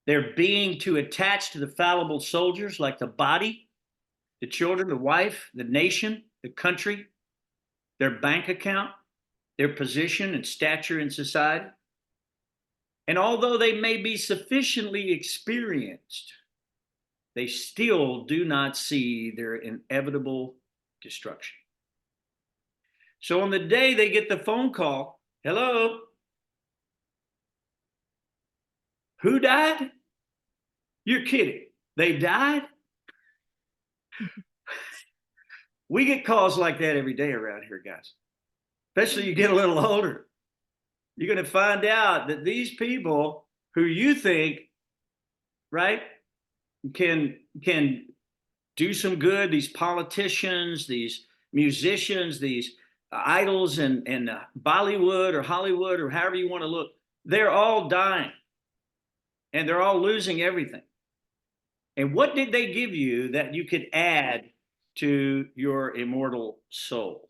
They're being too attached to the fallible soldiers like the body, the children, the wife, the nation, the country, their bank account, their position and stature in society. And although they may be sufficiently experienced, they still do not see their inevitable destruction. So on the day they get the phone call, hello, who died? You're kidding. They died? We get calls like that every day around here, guys. Especially you get a little older. You're going to find out that these people who you think, right, can do some good, these politicians, these musicians, these idols in Bollywood or Hollywood or however you want to look, they're all dying and they're all losing everything. And what did they give you that you could add to your immortal soul?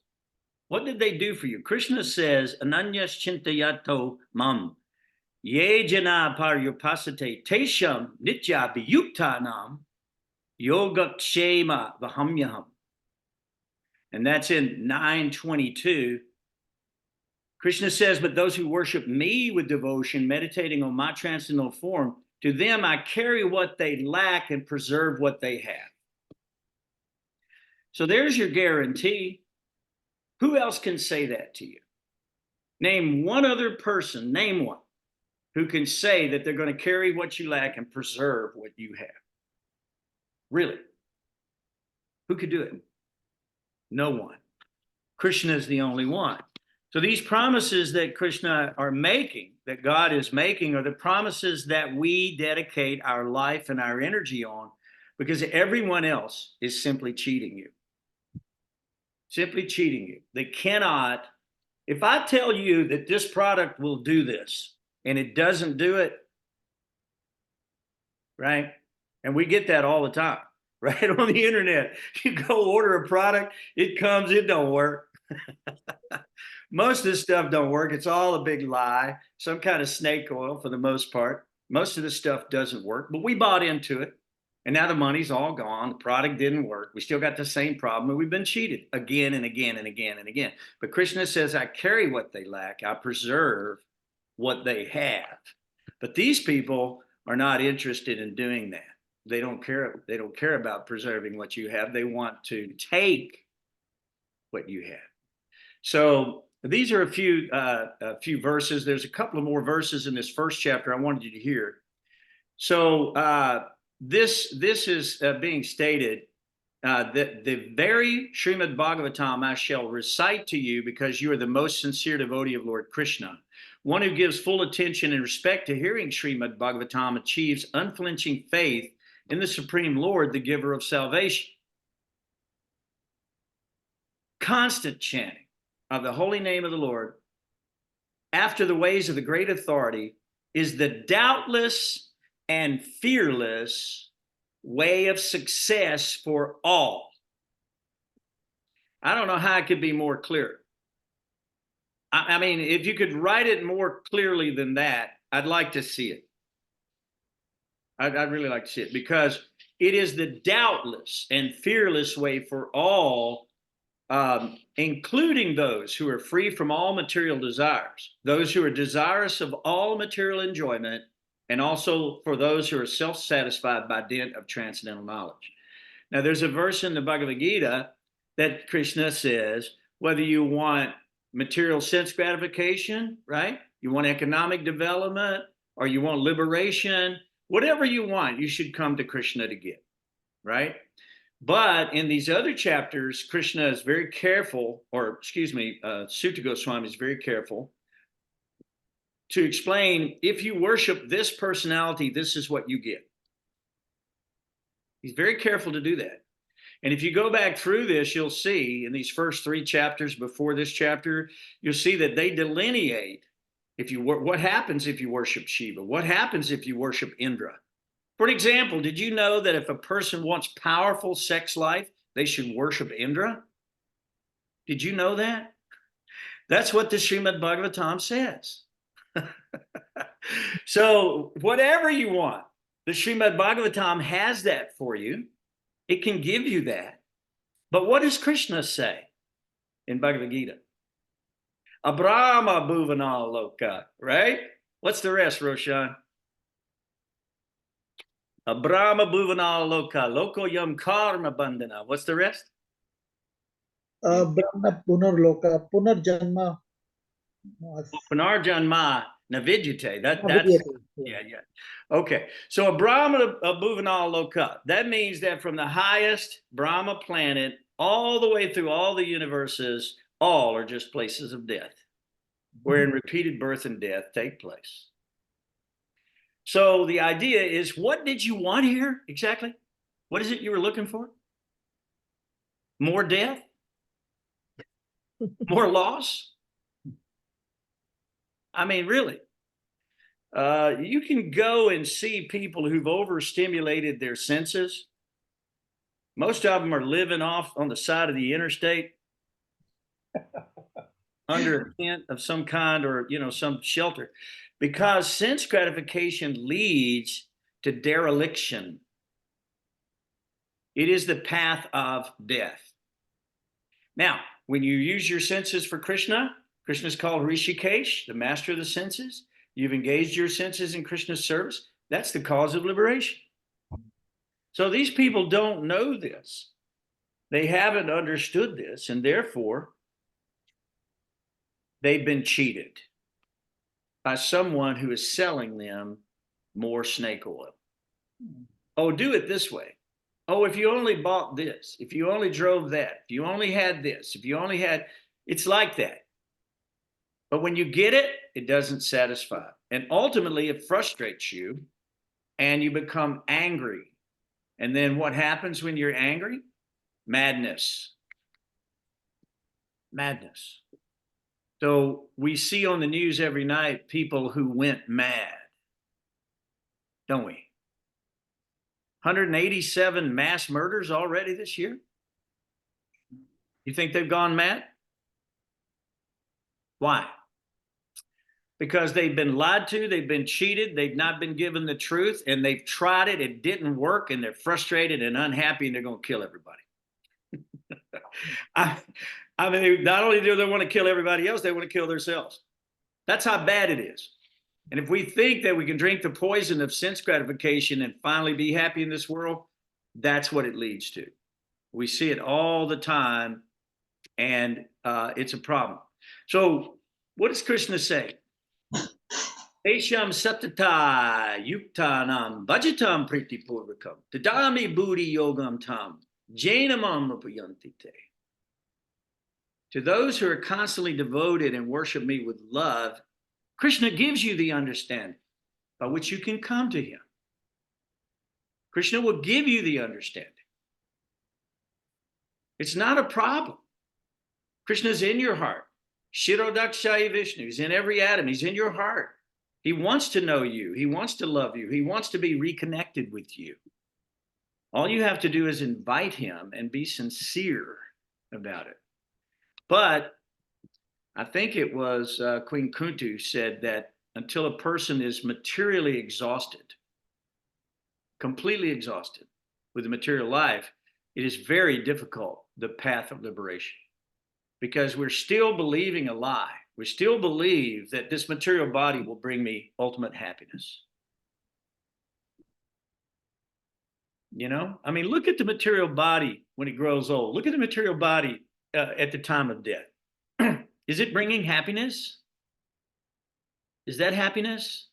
What did they do for you? Krishna says, Ananyas chintayato mam, ye jana paryupasate tesham nitya viyuktanam yogakshema vahamyaham. And that's in 9:22. Krishna says, but those who worship me with devotion, meditating on my transcendental form, to them I carry what they lack and preserve what they have. So there's your guarantee. Who else can say that to you? Name one other person, name one, who can say that they're going to carry what you lack and preserve what you have. Really? Who could do it? No one. Krishna is the only one. So these promises that Krishna are making, that God is making, are the promises that we dedicate our life and our energy on, because everyone else is simply cheating you. Simply cheating you. They cannot. If I tell you that this product will do this and it doesn't do it, right? And we get that all the time, right? On the internet, you go order a product, it comes, it don't work. Most of this stuff don't work. It's all a big lie, some kind of snake oil for the most part. Most of this stuff doesn't work, but we bought into it. And now the money's all gone. The product didn't work. We still got the same problem, and we've been cheated again and again and again and again. But Krishna says, I carry what they lack. I preserve what they have. But these people are not interested in doing that. They don't care. They don't care about preserving what you have. They want to take what you have. So these are a few verses. There's a couple of more verses in this first chapter I wanted you to hear. So this is being stated that the very Srimad Bhagavatam I shall recite to you because you are the most sincere devotee of Lord Krishna. One who gives full attention and respect to hearing Srimad Bhagavatam achieves unflinching faith in the Supreme Lord, the giver of salvation. Constant chanting of the holy name of the Lord after the ways of the great authority is the doubtless and fearless way of success for all. I don't know how it could be more clear. I mean, if you could write it more clearly than that, I'd like to see it. I'd really like to see it, because it is the doubtless and fearless way for all, including those who are free from all material desires, those who are desirous of all material enjoyment, and also for those who are self-satisfied by dint of transcendental knowledge. Now, there's a verse in the Bhagavad Gita that Krishna says, whether you want material sense gratification, right? You want economic development, or you want liberation, whatever you want, you should come to Krishna to get, right? But in these other chapters, Krishna is very careful, or excuse me, Sutta Goswami is very careful to explain, if you worship this personality, this is what you get. He's very careful to do that. And if you go back through this, you'll see in these first 3 chapters before this chapter, you'll see that they delineate what happens if you worship Shiva? What happens if you worship Indra? For example, did you know that if a person wants powerful sex life, they should worship Indra? Did you know that? That's what the Srimad Bhagavatam says. So whatever you want, the Srimad Bhagavatam has that for you. It can give you that. But what does Krishna say in Bhagavad Gita? Abrahma bhuvana loka, right? What's the rest, Roshan? Abrahma bhuvana loka, loko yam karma bandhana. What's the rest? Brahma punarloka, punarjanma. Punarjanma navidyate. That's yeah. Okay. So a Brahma bhuvana loka. That means that from the highest Brahma planet all the way through all the universes, all are just places of death, wherein repeated birth and death take place. So the idea is, what did you want here exactly? What is it you were looking for? More death? More loss? I mean, really. You can go and see people who've overstimulated their senses. Most of them are living off on the side of the interstate under a tent of some kind, or some shelter, because sense gratification leads to dereliction. It is the path of death. Now, when you use your senses for Krishna, Krishna is called Rishikesh, the master of the senses. You've engaged your senses in Krishna's service. That's the cause of liberation. So these people don't know this. They haven't understood this, and therefore they've been cheated by someone who is selling them more snake oil. Oh, do it this way. Oh, if you only bought this, if you only drove that, if you only had this, if you only had, it's like that. But when you get it, it doesn't satisfy. And ultimately, it frustrates you and you become angry. And then what happens when you're angry? Madness. Madness. So we see on the news every night people who went mad, don't we? 187 mass murders already this year. You think they've gone mad? Why? Because they've been lied to, they've been cheated, they've not been given the truth, and they've tried it, it didn't work, and they're frustrated and unhappy, and they're going to kill everybody. I mean, not only do they want to kill everybody else, they want to kill themselves. That's how bad it is. And if we think that we can drink the poison of sense gratification and finally be happy in this world, that's what it leads to. We see it all the time, and it's a problem. So what does Krishna say? Esham satata yuktanam bhajatam priti purvakam tadami buddhi yogam tam jainamam upayantite. To those who are constantly devoted and worship me with love, Krishna gives you the understanding by which you can come to him. Krishna will give you the understanding. It's not a problem. Krishna's in your heart. Shirodakshaya Vishnu is in every atom. He's in your heart. He wants to know you. He wants to love you. He wants to be reconnected with you. All you have to do is invite him and be sincere about it. But I think it was Queen Kunti said that until a person is materially exhausted, completely exhausted with the material life, it is very difficult, the path of liberation, because we're still believing a lie. We still believe that this material body will bring me ultimate happiness. I mean, look at the material body when it grows old. Look at the material body at the time of death. Is it bringing happiness? Is that happiness?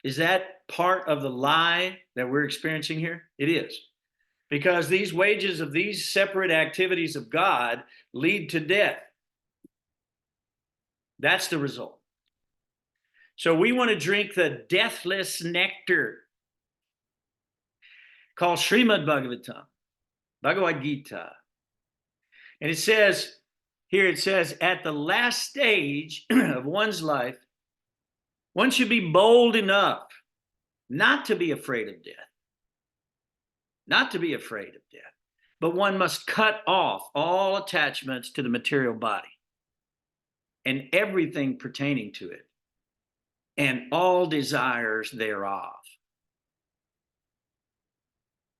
Is that part of the lie that we're experiencing here? It is. Because these wages of these separate activities of God lead to death. That's the result. So we want to drink the deathless nectar called Srimad Bhagavatam. Bhagavad Gita. And it says, at the last stage of one's life, one should be bold enough not to be afraid of death. Not to be afraid of death. But one must cut off all attachments to the material body and everything pertaining to it, and all desires thereof.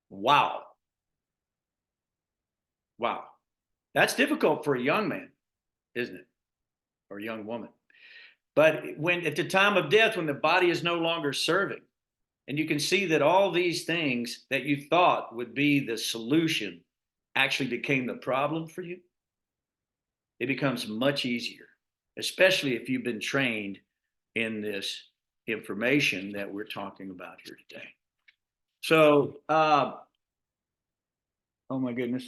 Wow. Wow. That's difficult for a young man, isn't it? Or a young woman. But when at the time of death, when the body is no longer serving, and you can see that all these things that you thought would be the solution actually became the problem for you, it becomes much easier, especially if you've been trained in this information that we're talking about here today. So, oh my goodness.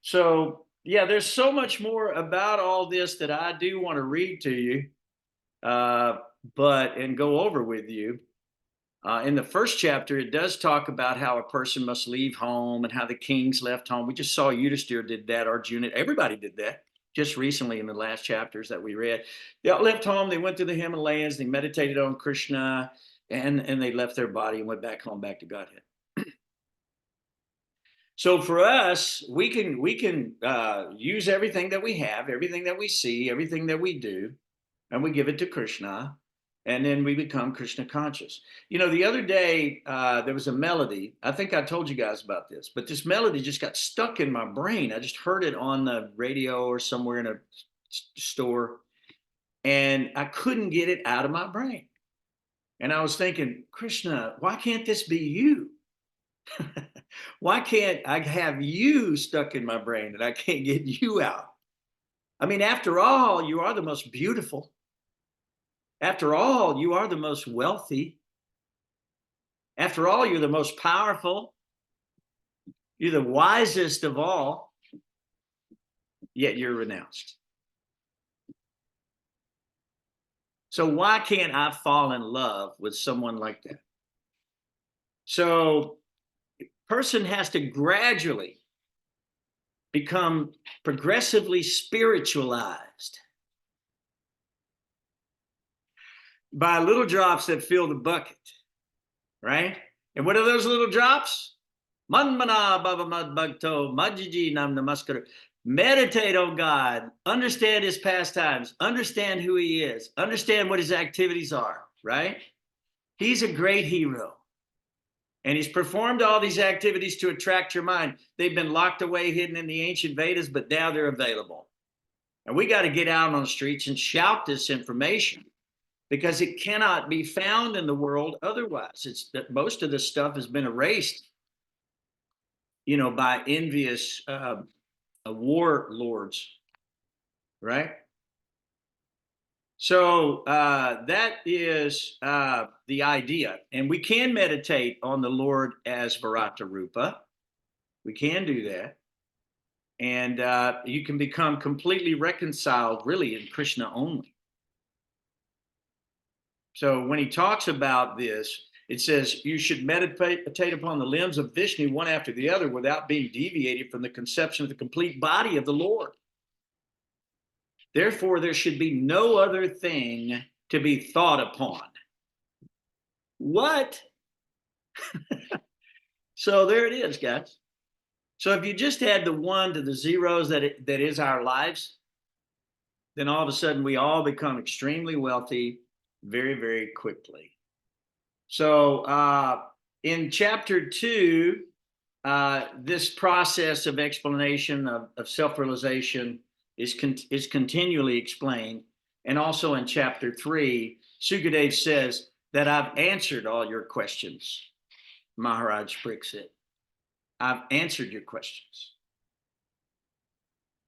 So, yeah, there's so much more about all this that I do want to read to you, and go over with you. In the first chapter, it does talk about how a person must leave home and how the kings left home. We just saw Yudhisthira did that, Arjuna, everybody did that just recently in the last chapters that we read. They all left home, they went to the Himalayas, they meditated on Krishna, and they left their body and went back home, back to Godhead. So for us, we can use everything that we have, everything that we see, everything that we do, and we give it to Krishna, and then we become Krishna conscious. You know, the other day, there was a melody. I think I told you guys about this, but this melody just got stuck in my brain. I just heard it on the radio or somewhere in a store, and I couldn't get it out of my brain. And I was thinking, Krishna, why can't this be you? Why can't I have you stuck in my brain and I can't get you out? I mean, after all, you are the most beautiful. After all, you are the most wealthy. After all, you're the most powerful. You're the wisest of all. Yet you're renounced. So why can't I fall in love with someone like that? So person has to gradually become progressively spiritualized by little drops that fill the bucket, right? And what are those little drops? Manmana bhava mad bhakto majiji nam namaskara. Meditate on God, understand his pastimes, understand who he is, understand what his activities are, right? He's a great hero. And he's performed all these activities to attract your mind. They've been locked away, hidden in the ancient Vedas, but now they're available. And we got to get out on the streets and shout this information because it cannot be found in the world otherwise. It's that most of this stuff has been erased, you know, by envious warlords, right? So that is the idea. And we can meditate on the Lord as Virata Rupa. We can do that. And you can become completely reconciled really in Krishna only. So when he talks about this, it says you should meditate upon the limbs of Vishnu one after the other without being deviated from the conception of the complete body of the Lord. Therefore, there should be no other thing to be thought upon. What? So there it is, guys. So if you just add the 1 to the zeros that is our lives, then all of a sudden we all become extremely wealthy very, very quickly. So in chapter 2, this process of explanation of self-realization is continually explained. And also in chapter 3, Sukadev says that I've answered all your questions, Maharaj Pariksit. I've answered your questions.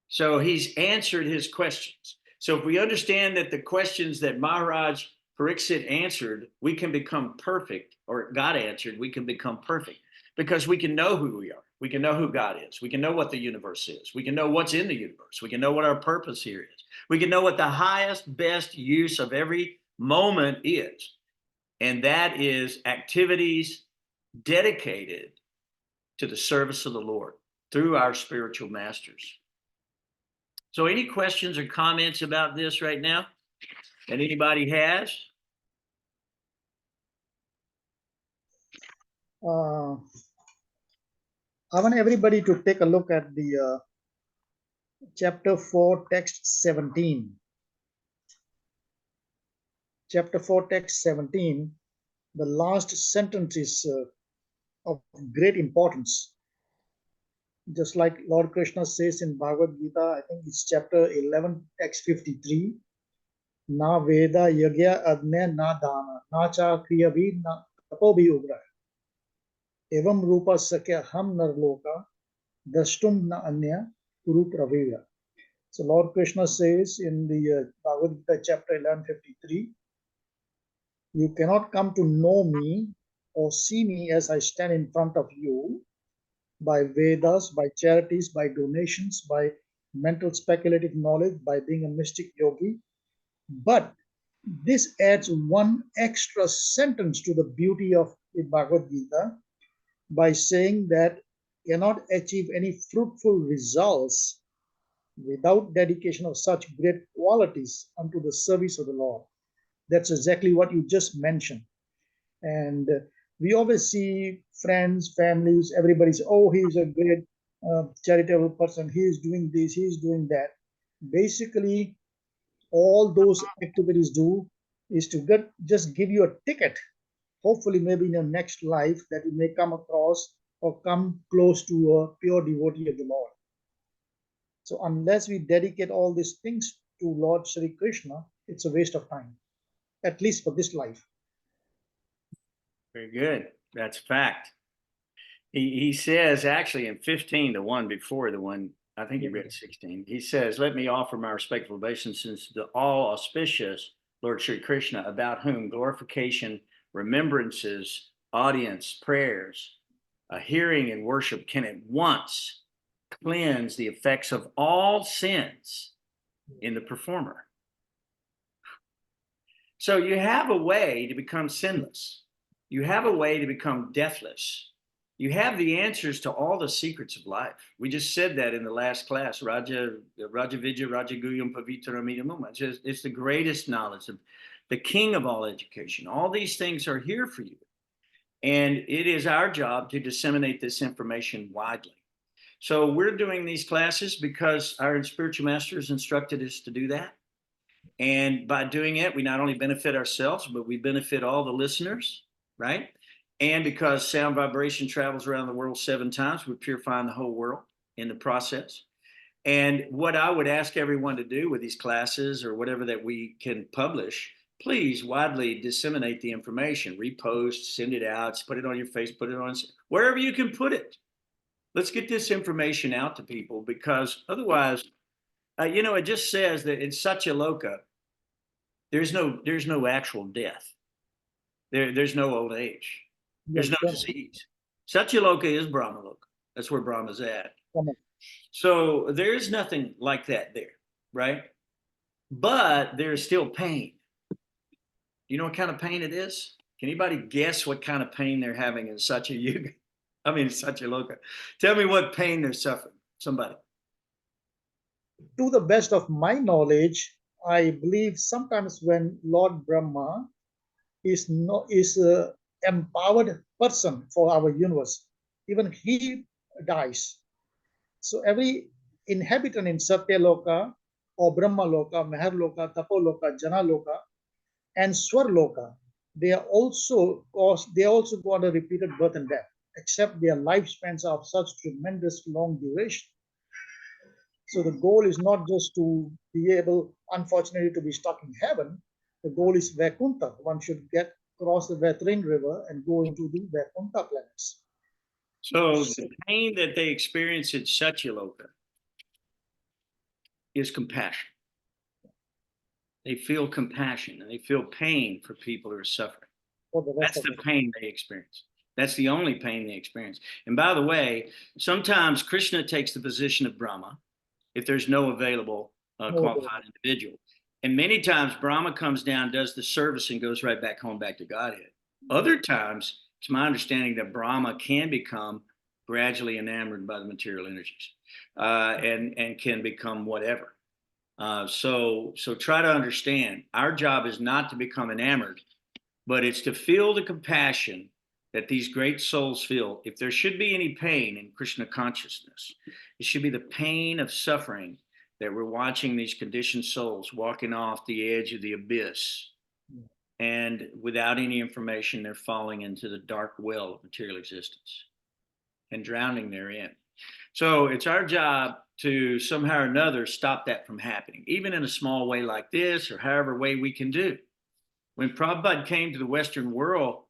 So he's answered his questions. So if we understand that the questions that Maharaj Pariksit answered, we can become perfect, or God answered, we can become perfect because we can know who we are. We can know who God is. We can know what the universe is. We can know what's in the universe. We can know what our purpose here is. We can know what the highest, best use of every moment is. And that is activities dedicated to the service of the Lord. through our spiritual masters. So any questions or comments about this right now that anybody has? I want everybody to take a look at the chapter 4, text 17. Chapter 4, text 17, the last sentence is of great importance. Just like Lord Krishna says in Bhagavad Gita, I think it's chapter 11, text 53, Na Veda Yagya Adnya Na Dana, Na Cha Kriya Bhi Na Tapo Bhi Ugra. Evam Rupa Sakya Ham Narloka, Dashtum Na Anya Kuru Pravira. So Lord Krishna says in the Bhagavad Gita chapter 11:53, you cannot come to know me or see me as I stand in front of you by Vedas, by charities, by donations, by mental speculative knowledge, by being a mystic yogi. But this adds one extra sentence to the beauty of the Bhagavad Gita by saying that cannot achieve any fruitful results without dedication of such great qualities unto the service of the Lord. That's exactly what you just mentioned. And we always see friends, families, everybody's, oh, he's a great charitable person. He is doing this, he is doing that. Basically, all those activities do is to just give you a ticket, hopefully maybe in your next life, that you may come across or come close to a pure devotee of the Lord. So unless we dedicate all these things to Lord Sri Krishna, it's a waste of time, at least for this life. Very good. That's fact. He says actually in 15, the one before the one, I think he read 16, he says, let me offer my respectful obeisances to all auspicious Lord Sri Krishna, about whom glorification, remembrances, audience, prayers, hearing and worship can at once cleanse the effects of all sins in the performer. So you have a way to become sinless. You have a way to become deathless. You have the answers to all the secrets of life. We just said that in the last class, Raja Vidya, Raja Guyam Pavitramidamuma. It's the greatest knowledge, of the king of all education. All these things are here for you. And it is our job to disseminate this information widely. So we're doing these classes because our spiritual masters instructed us to do that. And by doing it, we not only benefit ourselves, but we benefit all the listeners, right? And because sound vibration travels around the world 7 times, we're purifying the whole world in the process. And what I would ask everyone to do with these classes or whatever that we can publish, please widely disseminate the information, repost, send it out, put it on your face, put it on wherever you can put it. Let's get this information out to people, because otherwise, it just says that in Satyaloka, there's no actual death. There's no old age. There's no disease. Satyaloka is Brahmaloka. That's where Brahma's at. So there's nothing like that there, right? But there's still pain. You know what kind of pain it is? Can anybody guess what kind of pain they're having in Satyaloka? Tell me what pain they're suffering. Somebody. To the best of my knowledge, I believe sometimes when Lord Brahma is empowered person for our universe, even he dies. So every inhabitant in Satyaloka or Brahmaloka, Maharloka, Tapoloka, Janaloka, and Swarloka, they also go under repeated birth and death, except their lifespans are of such tremendous long duration. So the goal is not just to be able, unfortunately, to be stuck in heaven. The goal is Vaikuntha. One should cross the Vaitrin River and go into the Vaikuntha planets. So the pain that they experience in Satyaloka is compassion. They feel compassion and they feel pain for people who are suffering. That's the pain they experience. That's the only pain they experience. And by the way, sometimes Krishna takes the position of Brahma if there's no available qualified individual. And many times Brahma comes down, does the service, and goes right back home, back to Godhead. Other times, it's my understanding that Brahma can become gradually enamored by the material energies, and can become whatever. So try to understand, our job is not to become enamored, but it's to feel the compassion that these great souls feel. If there should be any pain in Krishna consciousness, it should be the pain of suffering that we're watching these conditioned souls walking off the edge of the abyss. And without any information, they're falling into the dark well of material existence and drowning therein. So it's our job to somehow or another stop that from happening, even in a small way like this, or however way we can do. When Prabhupada came to the Western world,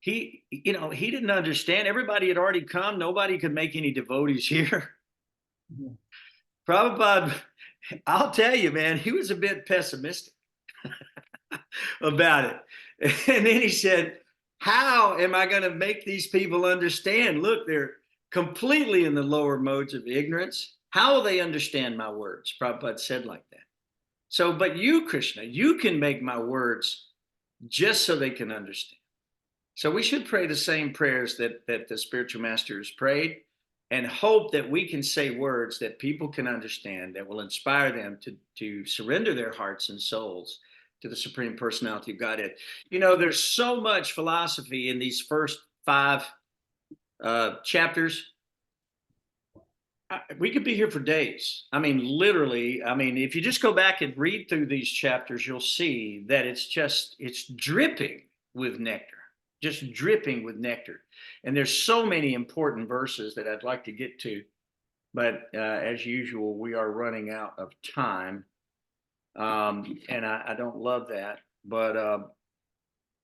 he didn't understand. Everybody had already come. Nobody could make any devotees here. Mhm. Prabhupada, I'll tell you, man, he was a bit pessimistic about it. And then he said, how am I going to make these people understand? Look, they're completely in the lower modes of ignorance. How will they understand my words? Prabhupada said like that. So, but you, Krishna, you can make my words just so they can understand. So we should pray the same prayers that the spiritual masters prayed, and hope that we can say words that people can understand, that will inspire them to surrender their hearts and souls to the Supreme Personality of Godhead. There's so much philosophy in these first 5 chapters. We could be here for days. I mean, literally, if you just go back and read through these chapters, you'll see that it's dripping with nectar, just dripping with nectar. And there's so many important verses that I'd like to get to, but as usual, we are running out of time. And I don't love that, but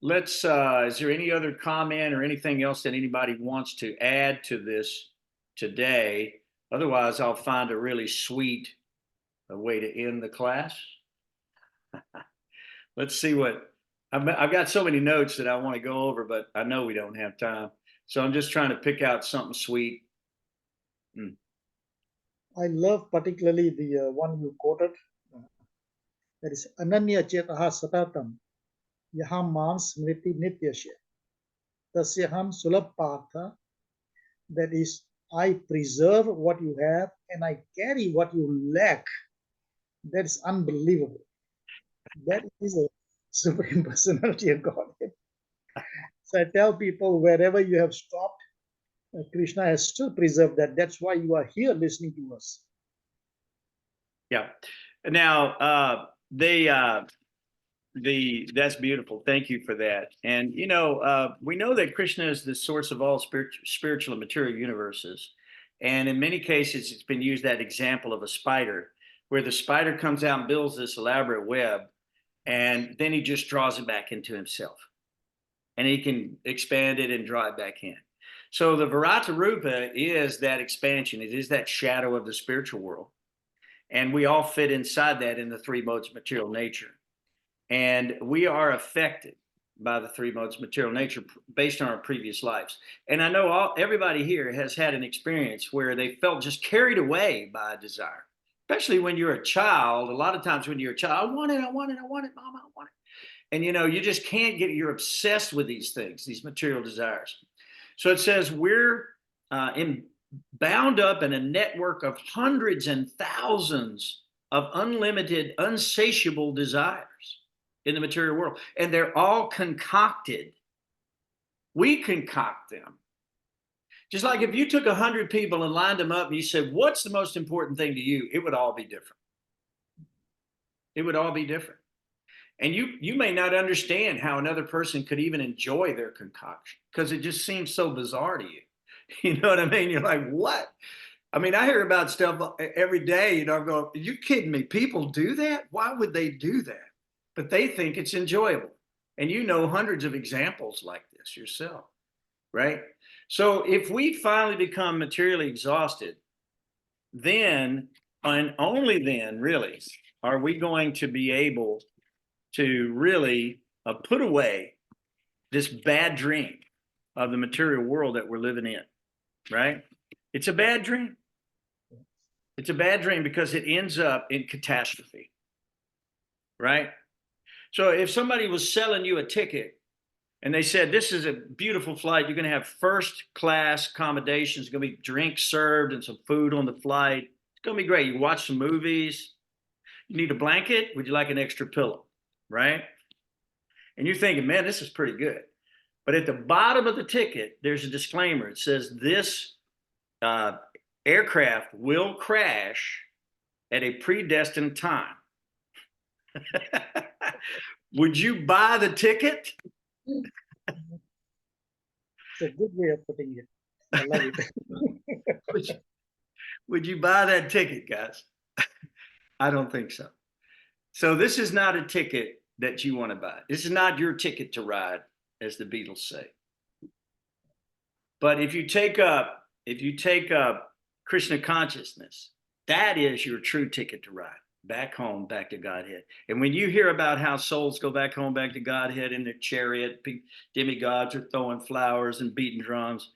is there any other comment or anything else that anybody wants to add to this today? Otherwise, I'll find a really sweet way to end the class. Let's see what I've got. So many notes that I want to go over, but I know we don't have time. So I'm just trying to pick out something sweet. I love particularly the one you quoted. That is Ananya Chetaha Satatam Yaham Mans Smriti Nityasya Tasyaham Sulabh Partha. That is, I preserve what you have and I carry what you lack. That is unbelievable. That is a Supreme Personality of Godhead. So I tell people, wherever you have stopped, Krishna has still preserved that. That's why you are here listening to us. Yeah. Now, that's beautiful. Thank you for that. And we know that Krishna is the source of all spiritual and material universes. And in many cases, it's been used that example of a spider, where the spider comes out and builds this elaborate web, and then he just draws it back into himself, and he can expand it and draw it back in. So the Virata Rupa is that expansion. It is that shadow of the spiritual world. And we all fit inside that in the 3 modes of material nature. And we are affected by the 3 modes of material nature based on our previous lives. And I know everybody here has had an experience where they felt just carried away by a desire, especially when you're a child. A lot of times when you're a child, I want it, Mama, I want it. And you just can't you're obsessed with these things, these material desires. So it says we're bound up in a network of hundreds and thousands of unlimited, unsatiable desires in the material world. And they're all concocted. We concoct them. Just like if you took 100 people and lined them up and you said, what's the most important thing to you? It would all be different. It would all be different. And you may not understand how another person could even enjoy their concoction, because it just seems so bizarre to you. You know what I mean? You're like, what? I mean, I hear about stuff every day, I'm going, are you kidding me? People do that? Why would they do that? But they think it's enjoyable. And you know hundreds of examples like this yourself, right? So if we finally become materially exhausted, then, and only then, really, are we going to be able to really put away this bad dream of the material world that we're living in, right? It's a bad dream. It's a bad dream because it ends up in catastrophe, right? So if somebody was selling you a ticket And they said, this is a beautiful flight. You're going to have first class accommodations. There's going to be drinks served and some food on the flight. It's going to be great. You watch some movies. You need a blanket? Would you like an extra pillow? Right? And you're thinking, man, this is pretty good. But at the bottom of the ticket, there's a disclaimer. It says this aircraft will crash at a predestined time. Would you buy the ticket? It's a good way of putting it. I love it. Would you buy that ticket, guys? I don't think so. So this is not a ticket that you want to buy. This is not your ticket to ride, as the Beatles say. But if you take up Krishna consciousness, that is your true ticket to ride. Back home, back to Godhead. And when you hear about how souls go back home, back to Godhead in their chariot, demigods are throwing flowers and beating drums,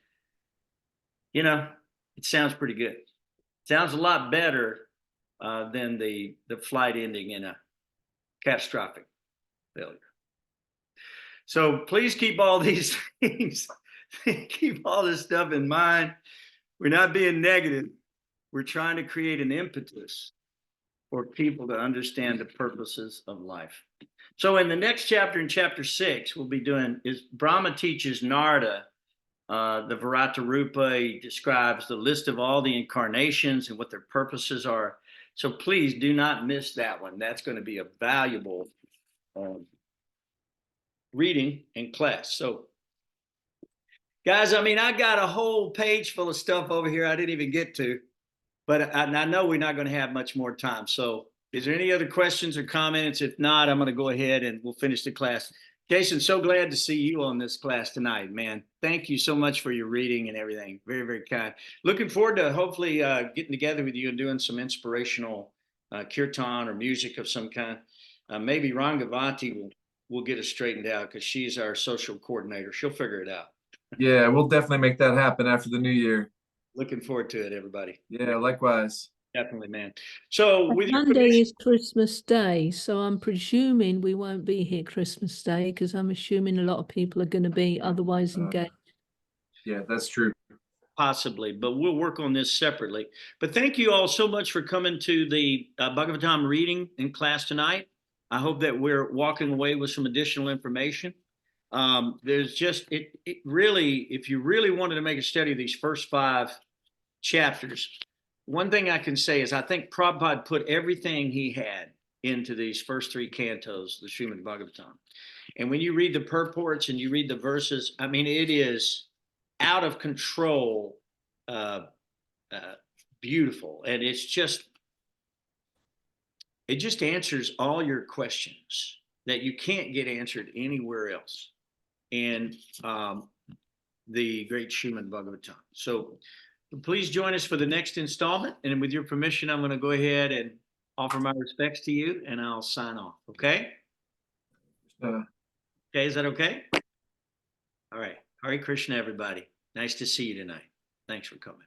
you know, it sounds pretty good. Sounds a lot better than the flight ending in a catastrophic failure. So please keep all these things, keep all this stuff in mind. We're not being negative. We're trying to create an impetus for people to understand the purposes of life. So in the next chapter, in chapter 6, we'll be doing is Brahma teaches Narada the Virata Rupa. He describes the list of all the incarnations and what their purposes are. So please do not miss that one. That's going to be a valuable reading in class. So guys, I mean, I got a whole page full of stuff over here I didn't even get to. But I know we're not going to have much more time. So is there any other questions or comments? If not, I'm going to go ahead and we'll finish the class. Jason, so glad to see you on this class tonight, man. Thank you so much for your reading and everything. Very, very kind. Looking forward to hopefully getting together with you and doing some inspirational kirtan or music of some kind. Maybe Rangavati will get us straightened out because she's our social coordinator. She'll figure it out. Yeah, we'll definitely make that happen after the new year. Looking forward to it, everybody. Yeah, likewise. Definitely, man. So with your Monday permission, is Christmas Day, so I'm presuming we won't be here Christmas Day because I'm assuming a lot of people are going to be otherwise engaged. Yeah, that's true. possibly, but we'll work on this separately. But thank you all so much for coming to the Bhagavatam reading in class tonight. I hope that we're walking away with some additional information. There's just, it really, if you really wanted to make a study of these first 5 chapters, one thing I can say is I think Prabhupada put everything he had into these first 3 cantos, the Srimad Bhagavatam. And when you read the purports and you read the verses, I mean, it is out of control, beautiful. And it just answers all your questions that you can't get answered anywhere else in the great Srimad Bhagavatam. So please join us for the next installment. And with your permission, I'm going to go ahead and offer my respects to you and I'll sign off. Okay? Okay, is that okay? All right. Hare Krishna, everybody. Nice to see you tonight. Thanks for coming.